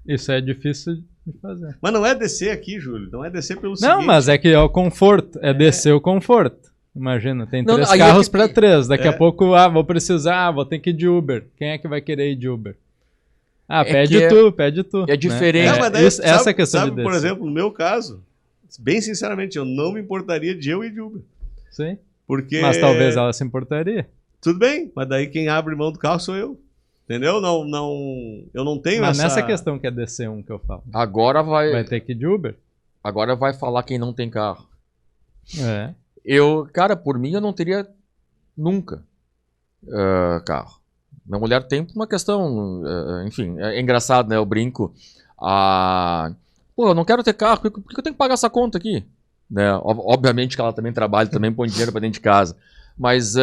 S2: Isso é difícil de fazer.
S1: Mas não é descer aqui, Júlio. Não é descer pelo seguinte.
S2: Não, mas é que é o conforto. É descer o conforto. Imagina, tem 3 carros para 3. Daqui a pouco, vou precisar, vou ter que ir de Uber. Quem é que vai querer ir de Uber? Pede tu.
S3: É diferente.
S1: Mas daí,
S2: essa é a questão de descer.
S1: Por exemplo, no meu caso, bem sinceramente, eu não me importaria de eu ir de Uber.
S2: Sim.
S1: Porque...
S2: Mas talvez ela se importaria.
S1: Tudo bem, mas daí quem abre mão do carro sou eu. Entendeu? Eu não tenho
S2: mas nessa questão que é descer um que eu falo.
S3: Agora vai
S2: ter que ir de Uber.
S3: Agora vai falar quem não tem carro.
S1: Cara,
S3: por mim, eu não teria nunca carro. Minha mulher tem uma questão, enfim, é engraçado, né? Eu brinco. Eu não quero ter carro, por que eu tenho que pagar essa conta aqui? Né? Obviamente que ela também trabalha, também põe dinheiro para dentro de casa. Mas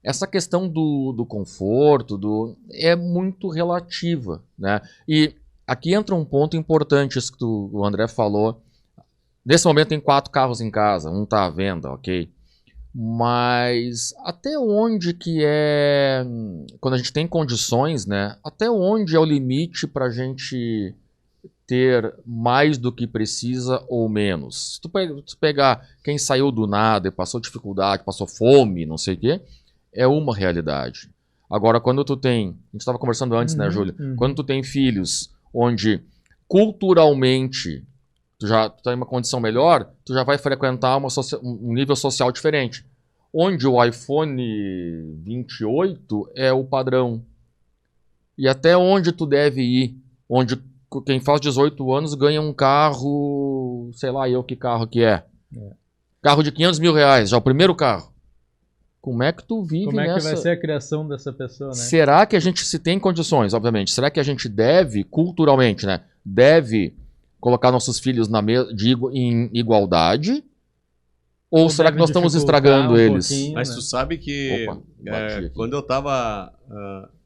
S3: essa questão do conforto é muito relativa, né? E aqui entra um ponto importante, isso que o André falou. Nesse momento tem 4 carros em casa, um está à venda, ok? Mas até onde que quando a gente tem condições, né? Até onde é o limite para a gente ter mais do que precisa ou menos? Se tu pegar quem saiu do nada e passou dificuldade, passou fome, não sei o quê, é uma realidade. Agora, quando tu tem... A gente estava conversando antes, né, Júlia? Quando tu tem filhos onde culturalmente tu tem uma condição melhor, tu já vai frequentar um nível social diferente. Onde o iPhone 28 é o padrão. E até onde tu deve ir? Onde quem faz 18 anos ganha um carro, sei lá que carro que é. Carro de 500 mil reais, já o primeiro carro. Como é que tu vive nessa...
S2: Como é que vai ser a criação dessa pessoa, né?
S3: Será que a gente, se tem condições, obviamente, será que a gente deve, culturalmente, né? Deve colocar nossos filhos em igualdade? Ou será que nós estamos estragando eles?
S1: Mas tu sabe que quando eu estava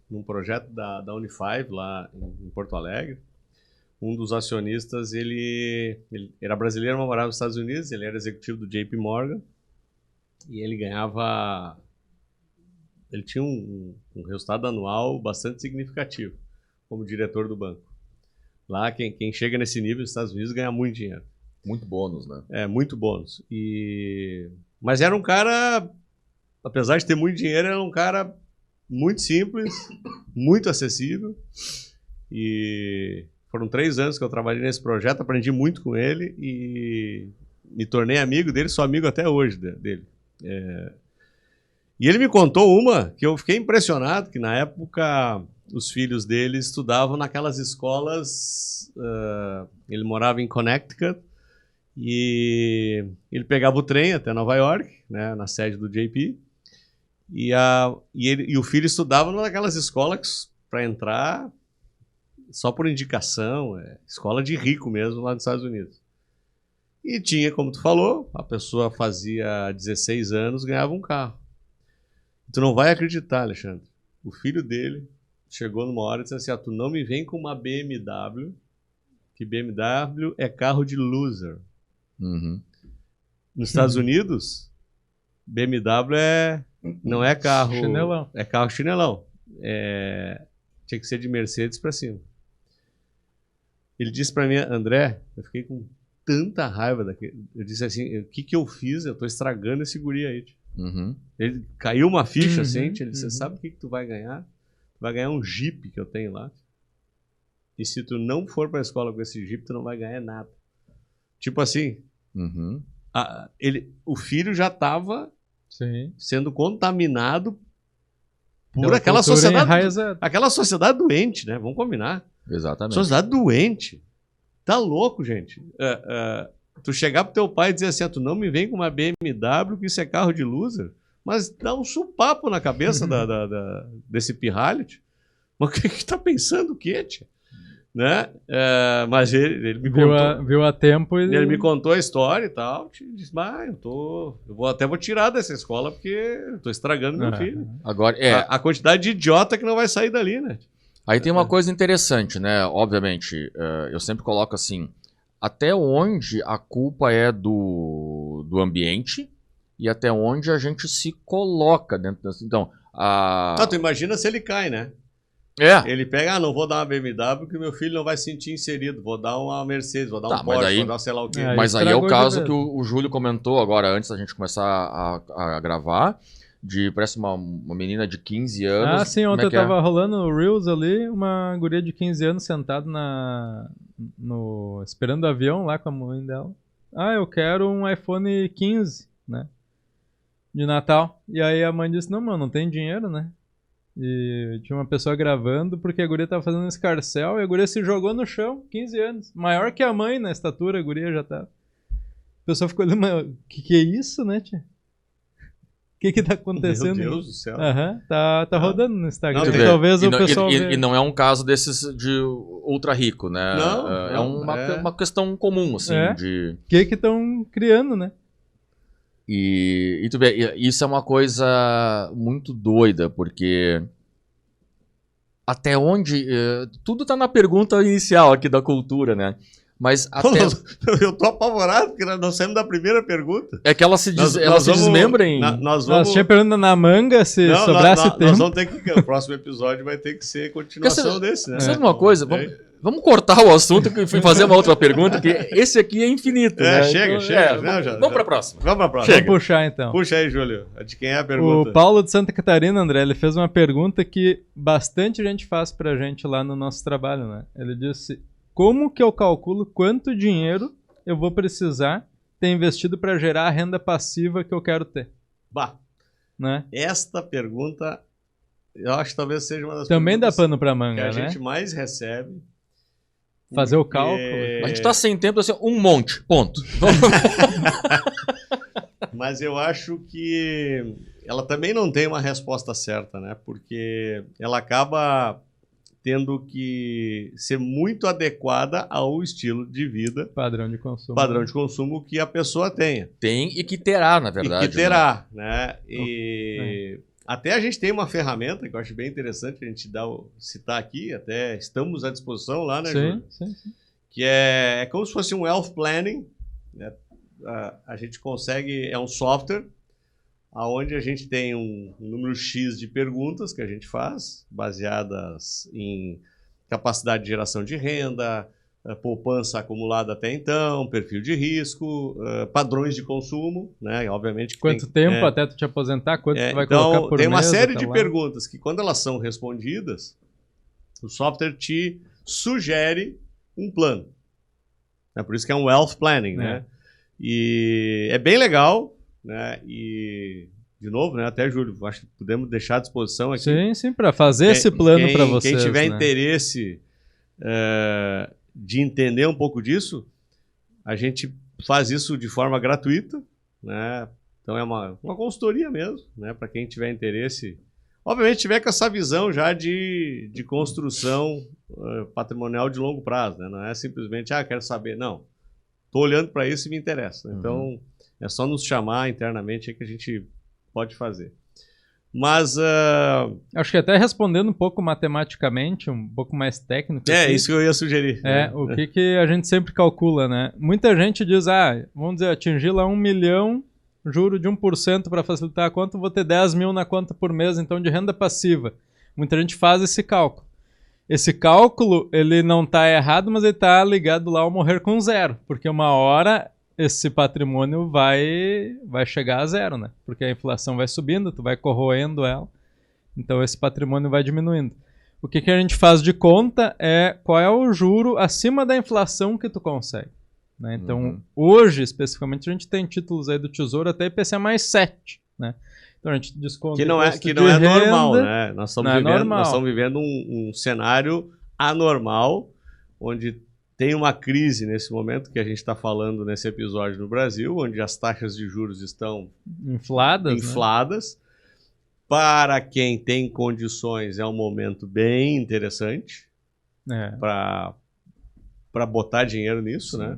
S1: num projeto da Unifive lá em Porto Alegre, um dos acionistas, ele era brasileiro, mas morava nos Estados Unidos, ele era executivo do JP Morgan, e ele ganhava... Ele tinha um resultado anual bastante significativo como diretor do banco. Lá, quem chega nesse nível nos Estados Unidos ganha muito dinheiro.
S3: Muito bônus, né?
S1: Muito bônus. Mas era um cara, apesar de ter muito dinheiro, era um cara muito simples, muito acessível. E foram 3 anos que eu trabalhei nesse projeto, aprendi muito com ele e me tornei amigo dele, sou amigo até hoje dele. E ele me contou uma que eu fiquei impressionado, que na época os filhos dele estudavam naquelas escolas, ele morava em Connecticut, e ele pegava o trem até Nova York, né, na sede do JP, e o filho estudava naquelas escolas para entrar só por indicação, escola de rico mesmo lá nos Estados Unidos. E tinha, como tu falou, a pessoa fazia 16 anos, ganhava um carro. Tu não vai acreditar, Alexandre. O filho dele chegou numa hora e disse assim, tu não me vem com uma BMW, que BMW é carro de loser. Nos Estados Unidos, BMW não é carro...
S2: Chinelão.
S1: É carro chinelão. Tinha que ser de Mercedes para cima. Ele disse para mim, André, eu fiquei com tanta raiva daquele... Eu disse assim, o que eu fiz? Eu tô estragando esse guri aí. Ele caiu uma ficha assim, ele disse, sabe o que tu vai ganhar? Tu vai ganhar um Jeep que eu tenho lá. E se tu não for pra escola com esse Jeep, tu não vai ganhar nada. Tipo assim, o filho já estava sendo contaminado por aquela sociedade doente, né? Vamos combinar.
S3: Exatamente.
S1: Sociedade doente. Tá louco, gente. Tu chegar pro teu pai e dizer assim, tu não me vem com uma BMW, que isso é carro de loser, mas dá um supapo na cabeça desse pirralho. Mas o que tá pensando o quê, tia? né? Mas ele me contou.
S2: Viu a tempo e...
S1: Ele me contou a história e tal. Disse, eu vou tirar dessa escola porque eu tô estragando meu filho.
S3: Agora,
S1: a quantidade de idiota que não vai sair dali, né?
S3: Aí tem uma coisa interessante, né? Obviamente, eu sempre coloco assim, até onde a culpa é do ambiente e até onde a gente se coloca dentro dessa... Então,
S1: tu imagina se ele cai, né? Ele pega, não vou dar uma BMW porque meu filho não vai se sentir inserido, vou dar uma Mercedes, vou dar um Porsche, vou dar sei lá o quê.
S3: Mas aí é o caso que o Júlio comentou agora, antes da gente começar a gravar, parece uma menina de 15 anos.
S2: Sim, ontem eu tava rolando o Reels ali, uma guria de 15 anos sentada esperando o avião lá com a mãe dela. Eu quero um iPhone 15, né? De Natal. E aí a mãe disse, não tem dinheiro, né? E tinha uma pessoa gravando porque a guria tava fazendo um escarcéu e a guria se jogou no chão, 15 anos. Maior que a mãe na estatura, a guria já tá. A pessoa ficou olhando, mas o que é isso, né, tia? O que tá acontecendo?
S1: Meu Deus do céu.
S2: Tá rodando no Instagram. Talvez o pessoal
S3: e não é um caso desses de ultra rico, né? É uma questão comum, assim, de...
S2: O que estão criando, né?
S3: E tu vê, isso é uma coisa muito doida, porque até onde... tudo tá na pergunta inicial aqui da cultura, né? Mas até...
S1: Eu tô apavorado, porque nós saímos da primeira pergunta.
S3: É que ela se desmembra em...
S2: Nós tinha pergunta na manga, se sobrasse tempo.
S1: Nós vamos ter que... O próximo episódio vai ter que ser continuação desse, né?
S3: Sabe uma coisa? Vamos cortar o assunto e fazer uma outra pergunta, que esse aqui é infinito, né?
S1: Chega.
S3: Vamos pra próxima.
S1: Vamos pra próxima.
S2: Vamos puxar, então.
S1: Puxa aí, Júlio. De quem é a pergunta?
S2: O Paulo de Santa Catarina, André, ele fez uma pergunta que bastante gente faz pra gente lá no nosso trabalho, né? Ele disse... Como que eu calculo quanto dinheiro eu vou precisar ter investido para gerar a renda passiva que eu quero ter? Né?
S1: Esta pergunta, eu acho que talvez seja uma das
S2: também
S1: perguntas
S2: dá pano para manga,
S1: que
S2: né?
S1: a gente mais recebe.
S2: Fazer o cálculo.
S3: A gente tá sem tempo, assim, um monte, ponto.
S1: Mas eu acho que ela também não tem uma resposta certa, né? Porque ela acaba tendo que ser muito adequada ao estilo de vida,
S2: padrão de
S1: consumo que a pessoa tenha.
S3: Tem e que terá, na verdade.
S1: E que terá, né? E até a gente tem uma ferramenta que eu acho bem interessante a gente citar aqui, até estamos à disposição lá, né, Júlio?
S2: Sim.
S1: Que é como se fosse um wealth planning, né? A gente consegue, é um software onde a gente tem um número X de perguntas que a gente faz, baseadas em capacidade de geração de renda, poupança acumulada até então, perfil de risco, padrões de consumo, né? Obviamente.
S2: Quanto tempo até tu te aposentar? Quanto tu vai colocar por mês?
S1: Tem uma série de perguntas que, quando elas são respondidas, o software te sugere um plano. É por isso que é um wealth planning, né? E é bem legal. Né? E, de novo, né? Até, Júlio, acho que podemos deixar à disposição aqui.
S2: Sim, para fazer esse plano para vocês.
S1: Quem tiver interesse de entender um pouco disso, a gente faz isso de forma gratuita, né? Então é uma consultoria mesmo, né? Para quem tiver interesse. Obviamente, tiver com essa visão já de construção patrimonial de longo prazo, né? Não é simplesmente, quero saber. Não, estou olhando para isso e me interessa. Né? Então, é só nos chamar internamente que a gente pode fazer. Mas...
S2: acho que até respondendo um pouco matematicamente, um pouco mais técnico.
S1: Isso que eu ia sugerir.
S2: O que a gente sempre calcula, né? Muita gente diz, vamos dizer, atingir lá 1 milhão, juro de 1% para facilitar a conta, vou ter 10 mil na conta por mês, então de renda passiva. Muita gente faz esse cálculo. Esse cálculo, ele não está errado, mas ele está ligado lá ao morrer com zero, porque uma hora... esse patrimônio vai chegar a zero, né? Porque a inflação vai subindo, tu vai corroendo ela, então esse patrimônio vai diminuindo. O que a gente faz de conta é qual é o juro acima da inflação que tu consegue. Né? Então, hoje, especificamente, a gente tem títulos aí do Tesouro até IPCA mais 7, né? Então a gente desconta
S1: que não é
S2: renda,
S1: normal, né? Nós estamos vivendo um cenário anormal, onde tem uma crise nesse momento que a gente está falando nesse episódio no Brasil, onde as taxas de juros estão infladas. Né? Para quem tem condições, é um momento bem interessante para para botar dinheiro nisso, né?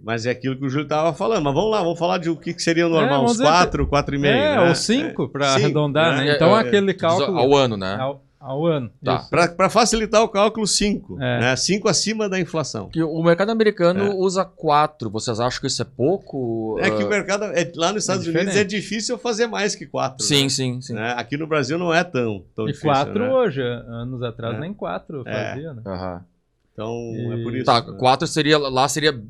S1: Mas é aquilo que o Júlio estava falando. Mas vamos lá, vamos falar de o que seria o normal, uns 4, 4,5.
S2: Né? Ou 5, para arredondar, né? Então aquele cálculo...
S3: Ao ano, né?
S2: Ao ano.
S3: Tá.
S1: Para facilitar o cálculo, 5. Né? 5 acima da inflação.
S3: Que o mercado americano usa 4. Vocês acham que isso é pouco?
S1: É que o mercado... lá nos Estados Unidos é difícil fazer mais que 4.
S3: Sim,
S1: né?
S3: sim.
S1: Né? Aqui no Brasil não é tão difícil.
S2: E 4
S1: né?
S2: hoje, anos atrás, nem 4 fazia, né?
S1: Então, é por isso.
S3: Tá,
S1: né?
S3: 4 seria... Lá seria...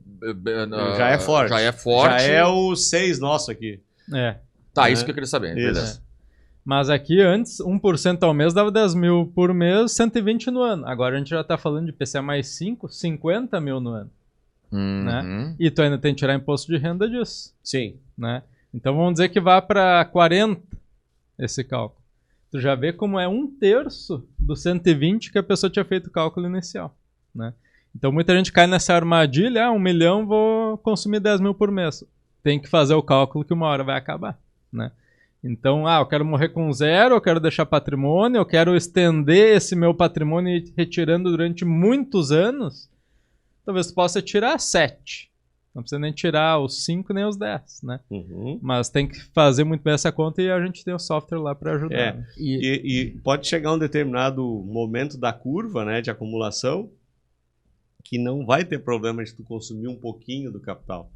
S1: já é forte.
S3: Já é forte.
S1: Já é o 6 nosso aqui.
S3: Tá, isso que eu queria saber. Beleza.
S2: Mas aqui antes, 1% ao mês dava 10 mil por mês, 120 no ano. Agora a gente já está falando de IPCA mais 5, 50 mil no ano. Né? E tu ainda tem que tirar imposto de renda disso.
S1: Sim.
S2: Né? Então vamos dizer que vá para 40 esse cálculo. Tu já vê como é 1/3 do 120 que a pessoa tinha feito o cálculo inicial. Né? Então muita gente cai nessa armadilha, 1 milhão, vou consumir 10 mil por mês. Tem que fazer o cálculo que uma hora vai acabar. Né? Então, eu quero morrer com 0, eu quero deixar patrimônio, eu quero estender esse meu patrimônio e ir retirando durante muitos anos. Talvez tu possa tirar 7. Não precisa nem tirar os 5 nem os 10, né? Mas tem que fazer muito bem essa conta e a gente tem o software lá para ajudar. Né?
S1: E pode chegar um determinado momento da curva, né, de acumulação que não vai ter problema de tu consumir um pouquinho do capital.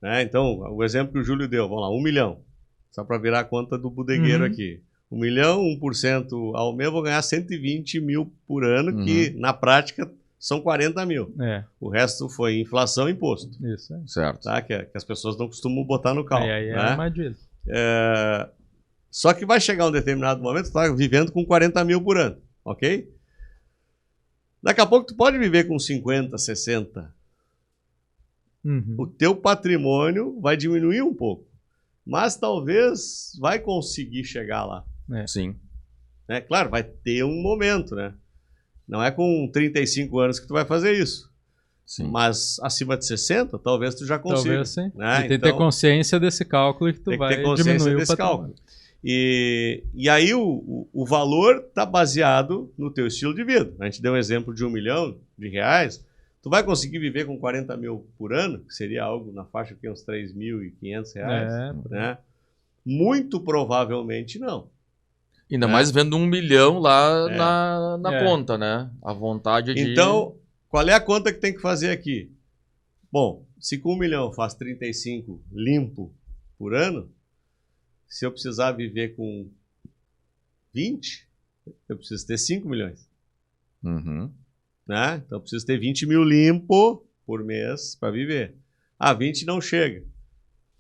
S1: Né? Então, o exemplo que o Júlio deu, vamos lá, 1 milhão. Só para virar a conta do bodegueiro aqui. 1 milhão, 1% ao mês, eu vou ganhar 120 mil por ano, que na prática são 40 mil. O resto foi inflação e imposto.
S2: Isso,
S3: certo.
S1: Tá? Que as pessoas não costumam botar no cálculo.
S2: Aí
S1: né?
S2: é armadilha.
S1: Só que vai chegar um determinado momento, tu tá vivendo com 40 mil por ano, ok? Daqui a pouco tu pode viver com 50, 60. O teu patrimônio vai diminuir um pouco. Mas talvez vai conseguir chegar lá.
S3: Sim.
S1: Né? Claro, vai ter um momento, né? Não é com 35 anos que tu vai fazer isso.
S3: Sim.
S1: Mas acima de 60, talvez tu já consiga.
S2: Talvez sim.
S1: Né?
S2: E tem que ter consciência desse cálculo e que tu vai diminuir o patrimônio.
S1: Cálculo. E aí o valor está baseado no teu estilo de vida. A gente deu um exemplo de 1 milhão de reais. Tu vai conseguir viver com 40 mil por ano, que seria algo na faixa de uns 3.500 reais, né? Muito provavelmente não.
S3: Ainda mais vendo 1 milhão lá na conta, né? A vontade de...
S1: Então, qual é a conta que tem que fazer aqui? Bom, se com 1 milhão faz 35 limpo por ano, se eu precisar viver com 20, eu preciso ter 5 milhões. Né? Então, eu preciso ter 20 mil limpo por mês para viver. 20 não chega.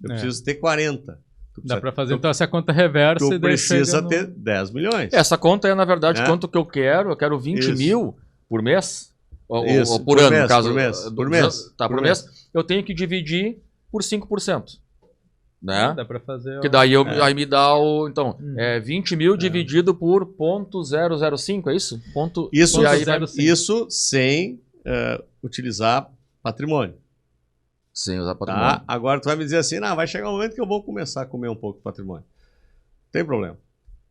S1: Eu preciso ter 40.
S2: Dá para fazer, então, essa conta reversa.
S1: Tu precisa ter 10 milhões.
S3: Essa conta é, na verdade, quanto que eu quero. Eu quero 20 mil por mês? Ou por ano, no caso.
S1: Por mês.
S3: Tá, por mês. Eu tenho que dividir por 5%. Né?
S2: Dá para fazer.
S3: Que daí aí me dá o... Então, 20 mil dividido por 0,005, é isso?
S1: Isso sem utilizar patrimônio.
S3: Sem usar patrimônio.
S1: Tá? Agora tu vai me dizer assim, vai chegar um momento que eu vou começar a comer um pouco de patrimônio. Não tem problema.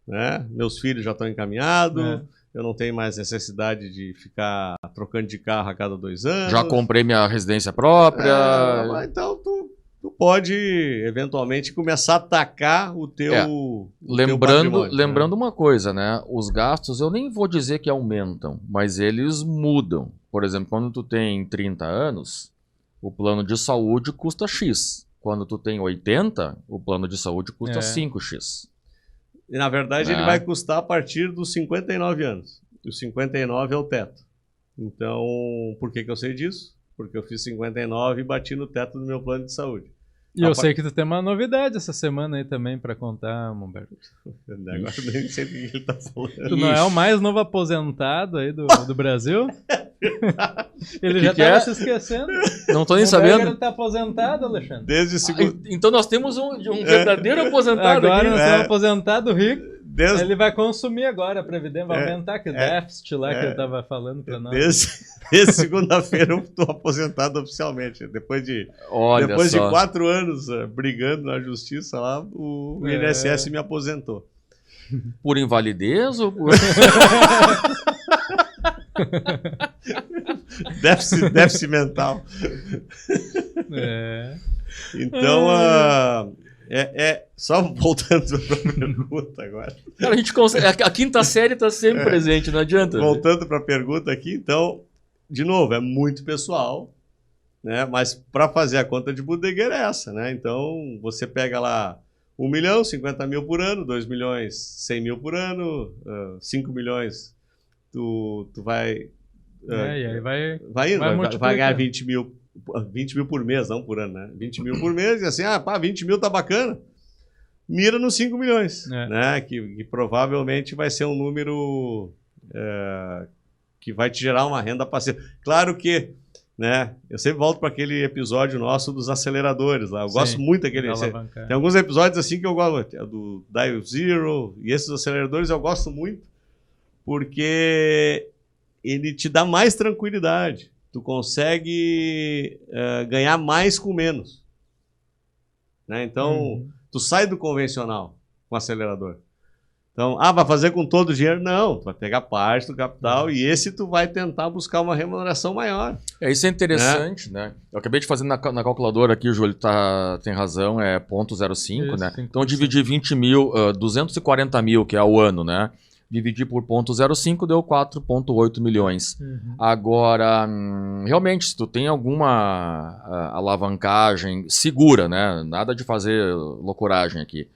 S1: Né? Meus filhos já estão encaminhados, eu não tenho mais necessidade de ficar trocando de carro a cada 2 anos.
S3: Já comprei minha residência própria.
S1: Então tu pode eventualmente começar a atacar o teu
S3: lembrando uma coisa, né? Os gastos eu nem vou dizer que aumentam, mas eles mudam. Por exemplo, quando tu tem 30 anos, o plano de saúde custa X. Quando tu tem 80, o plano de saúde custa 5X.
S1: E na verdade ele vai custar a partir dos 59 anos. E os 59 é o teto. Então, por que eu sei disso? Porque eu fiz 59 e bati no teto do meu plano de saúde.
S2: E eu sei que tu tem uma novidade essa semana aí também para contar, Humberto.
S1: Agora nem sei do que ele tá falando.
S2: Tu não é o mais novo aposentado aí do Brasil? Ele já estava se esquecendo.
S3: Não tô nem sabendo.
S2: Ele tá aposentado, Alexandre.
S1: Desde o segundo...
S3: Então nós temos um verdadeiro aposentado
S2: agora
S3: aqui.
S2: Nós temos um aposentado rico. Ele vai consumir agora a Previdência, vai aumentar aquele déficit lá que ele estava falando para nós.
S1: Desde segunda-feira eu estou aposentado oficialmente. Depois de 4 anos brigando na justiça lá, o INSS me aposentou.
S3: Por invalidez ou por...
S1: déficit mental. Então, só voltando para a pergunta agora.
S3: Cara, a gente consegue, a quinta série está sempre presente, não adianta.
S1: Voltando para a pergunta aqui, então, de novo, é muito pessoal, né? Mas para fazer a conta de bodegueiro é essa, né? Então, você pega lá 1 milhão, 50 mil por ano, 2 milhões, 100 mil por ano, 5 milhões, tu vai...
S2: e aí
S1: vai ganhar 20 mil por mês, não por ano, né? 20 mil por mês, e assim, 20 mil tá bacana. Mira nos 5 milhões, né? Que provavelmente vai ser um número que vai te gerar uma renda passiva. Claro que, né? Eu sempre volto para aquele episódio nosso dos aceleradores lá. Eu gosto muito daquele. Tem alguns episódios assim que eu gosto, do Dial Zero, e esses aceleradores eu gosto muito, porque ele te dá mais tranquilidade. Tu consegue ganhar mais com menos. Né? Então, tu sai do convencional com o acelerador. Então, vai fazer com todo o dinheiro? Não, tu vai pegar parte do capital e esse tu vai tentar buscar uma remuneração maior.
S3: Isso é interessante, né? Eu acabei de fazer na calculadora aqui, o Júlio tem razão, é 0,05, né? Então, eu dividi 20 mil, 240 mil, que é o ano, né? Dividi por 0,05 deu 4,8 milhões. Agora, realmente, se tu tem alguma alavancagem segura, né? Nada de fazer loucuragem aqui.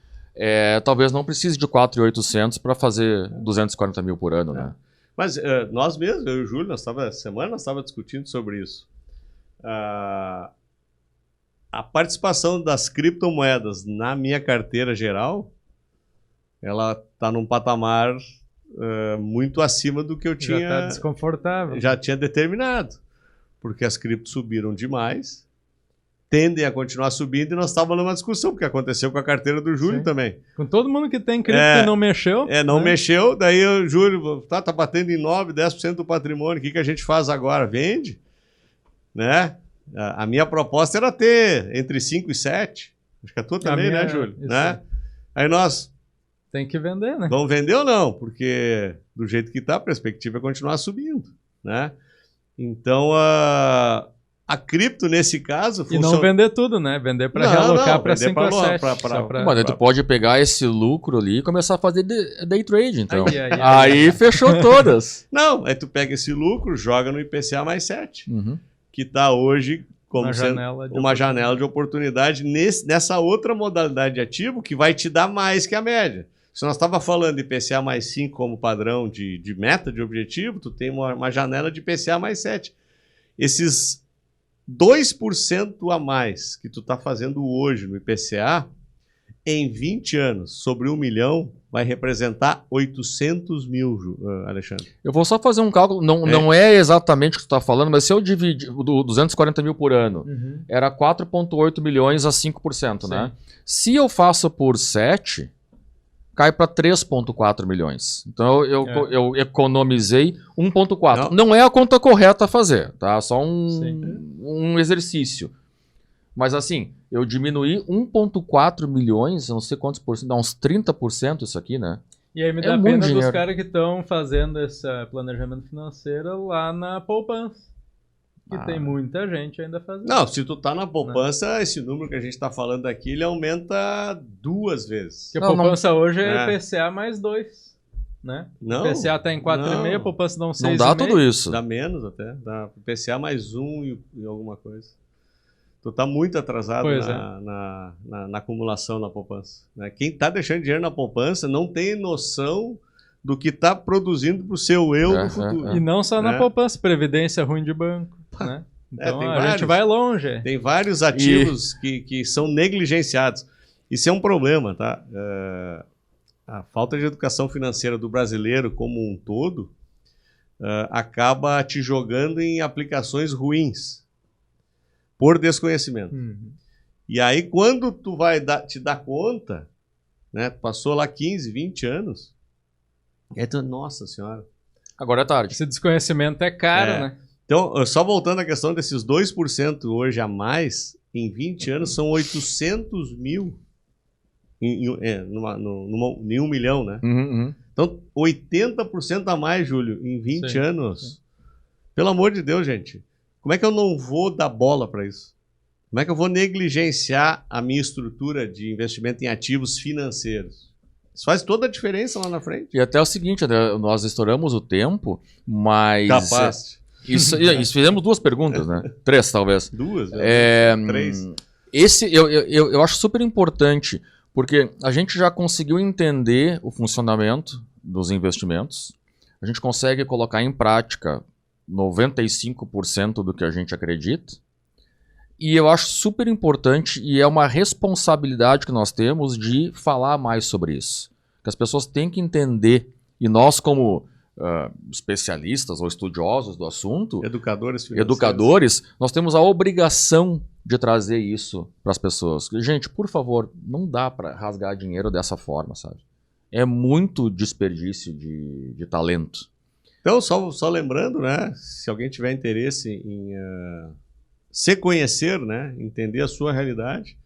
S3: Talvez não precise de 4.800 para fazer 240 mil por ano, né?
S1: Mas nós mesmos, eu e o Júlio, semana nós estávamos discutindo sobre isso. A participação das criptomoedas na minha carteira geral, ela está num patamar muito acima do que eu tinha...
S2: Já está desconfortável.
S1: Já tinha determinado. Porque as criptos subiram demais, tendem a continuar subindo, e nós estávamos numa discussão, porque aconteceu com a carteira do Júlio também.
S2: Com todo mundo que tem cripto e não mexeu.
S1: Não mexeu, daí o Júlio tá batendo em 9%, 10% do patrimônio, o que a gente faz agora? Vende? Né? A minha proposta era ter entre 5 e 7. Acho que a tua também, né, Júlio? Né? Aí nós...
S2: Tem que vender, né?
S1: Vamos vender ou não? Porque do jeito que está, a perspectiva é continuar subindo, né? Então, a cripto, nesse caso...
S2: E não vender tudo, né? Vender para realocar para 5 a 7.
S3: Mas aí tu pode pegar esse lucro ali e começar a fazer day trade, então. Aí fechou todas.
S1: Não, aí tu pega esse lucro, joga no IPCA mais 7, que está hoje como uma janela de oportunidade nessa outra modalidade de ativo que vai te dar mais que a média. Se nós estávamos falando de IPCA mais 5 como padrão de meta, de objetivo, tu tem uma janela de IPCA mais 7. Esses 2% a mais que tu está fazendo hoje no IPCA, em 20 anos, sobre 1 milhão, vai representar 800 mil, Alexandre.
S3: Eu vou só fazer um cálculo, não é exatamente o que tu está falando, mas se eu dividir 240 mil por ano, era 4,8 milhões a 5%, né? Se eu faço por 7, cai para 3,4 milhões. Então eu economizei 1,4. Não é a conta correta a fazer, tá? Só um exercício. Mas assim, eu diminuí 1,4 milhões, eu não sei quantos por cento, dá uns 30% isso aqui, né?
S2: E aí me dá pena dos caras que estão fazendo esse planejamento financeiro lá na poupança. Que tem muita gente ainda fazendo.
S1: Não, se tu tá na poupança, esse número que a gente tá falando aqui, ele aumenta 2 vezes.
S2: Porque a poupança hoje é IPCA mais 2, né? O IPCA tá em 4,5, a poupança dá um 6,5.
S3: Não dá tudo isso.
S1: Dá menos até, dá IPCA mais 1 e alguma coisa. Tu tá muito atrasado na acumulação na poupança. Né? Quem tá deixando dinheiro na poupança não tem noção do que tá produzindo pro seu eu no futuro.
S2: E não só na poupança, previdência ruim de banco. Né? Então a gente vai longe.
S1: Tem vários ativos que são negligenciados. Isso é um problema, tá? A falta de educação financeira do brasileiro como um todo acaba te jogando em aplicações ruins por desconhecimento. E aí quando tu vai te dar conta, né? Passou lá 15, 20 anos, aí tu, nossa senhora.
S3: Agora é tarde.
S2: Esse desconhecimento é caro, né?
S1: Então, só voltando à questão desses 2% hoje a mais, em 20 anos, são 800 mil em 1 milhão, né? Então, 80% a mais, Júlio, em 20 anos. Pelo amor de Deus, gente. Como é que eu não vou dar bola para isso? Como é que eu vou negligenciar a minha estrutura de investimento em ativos financeiros? Isso faz toda a diferença lá na frente.
S3: E até o seguinte, André, nós estouramos o tempo, mas...
S1: Capaz.
S3: Isso fizemos 2 perguntas, né? 3, talvez.
S1: 2, 3.
S3: Eu acho super importante, porque a gente já conseguiu entender o funcionamento dos investimentos, a gente consegue colocar em prática 95% do que a gente acredita, e eu acho super importante e é uma responsabilidade que nós temos de falar mais sobre isso. Que as pessoas têm que entender, e nós como especialistas ou estudiosos do assunto, educadores, nós temos a obrigação de trazer isso para as pessoas. Gente, por favor, não dá para rasgar dinheiro dessa forma, sabe? É muito desperdício de talento.
S1: Então, só lembrando, né? Se alguém tiver interesse em se conhecer, né? Entender a sua realidade,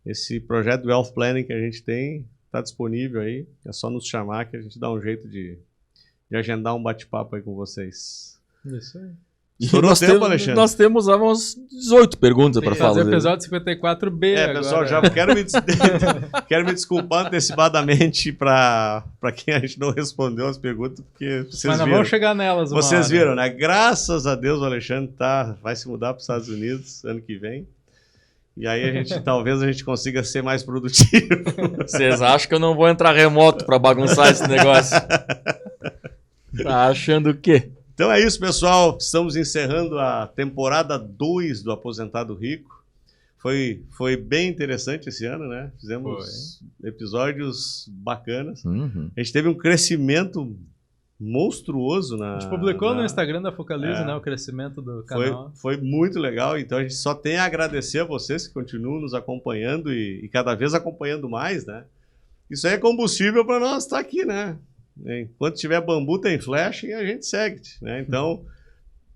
S1: esse projeto Wealth Planning que a gente tem está disponível aí. É só nos chamar que a gente dá um jeito de agendar um bate-papo aí com vocês.
S2: Isso aí.
S3: Nós temos umas 18 perguntas para falar.
S2: Fazer o episódio 54B agora.
S1: Pessoal, já quero me desculpar antecipadamente para quem a gente não respondeu as perguntas, porque vocês
S2: Mas nós
S1: viram.
S2: Vamos chegar nelas uma
S1: Vocês
S2: hora.
S1: Viram, né? Graças a Deus o Alexandre vai se mudar para os Estados Unidos ano que vem. E aí talvez a gente consiga ser mais produtivo.
S3: Vocês acham que eu não vou entrar remoto para bagunçar esse negócio? Tá achando o quê?
S1: Então é isso, pessoal. Estamos encerrando a temporada 2 do Aposentado Rico. Foi bem interessante esse ano, né? Fizemos episódios bacanas.
S3: Uhum.
S1: A gente teve um crescimento monstruoso
S2: A gente publicou no Instagram da Focalize, né? O crescimento do canal.
S1: Foi muito legal. Então a gente só tem a agradecer a vocês que continuam nos acompanhando e cada vez acompanhando mais, né? Isso aí é combustível para nós estar aqui, né? Enquanto tiver bambu, tem flash e a gente segue, né? Então,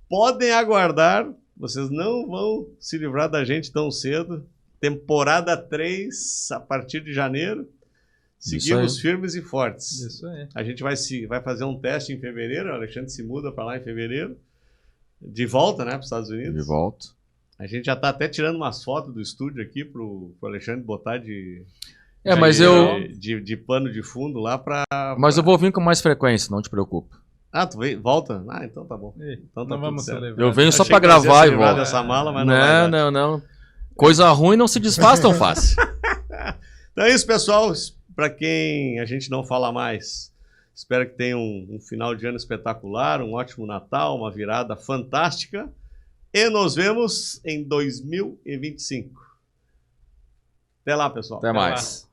S1: podem aguardar. Vocês não vão se livrar da gente tão cedo. Temporada 3, a partir de janeiro. Seguimos firmes e fortes.
S2: Isso aí.
S1: A gente vai fazer um teste em fevereiro. O Alexandre se muda para lá em fevereiro. De volta, né, para os Estados Unidos.
S3: De volta.
S1: A gente já está até tirando umas fotos do estúdio aqui para o Alexandre botar de pano de fundo lá para...
S3: Mas eu vou vir com mais frequência, não te preocupa.
S1: Tu volta? Então tá bom. Então tá
S2: não vamos celebrar.
S3: Eu venho só para gravar e volto.
S1: Dessa mala, mas
S3: não. Coisa ruim não se desfaz tão fácil.
S1: Então é isso, pessoal. Para quem a gente não fala mais, espero que tenham um final de ano espetacular, um ótimo Natal, uma virada fantástica. E nos vemos em 2025. Até lá, pessoal.
S3: Até mais.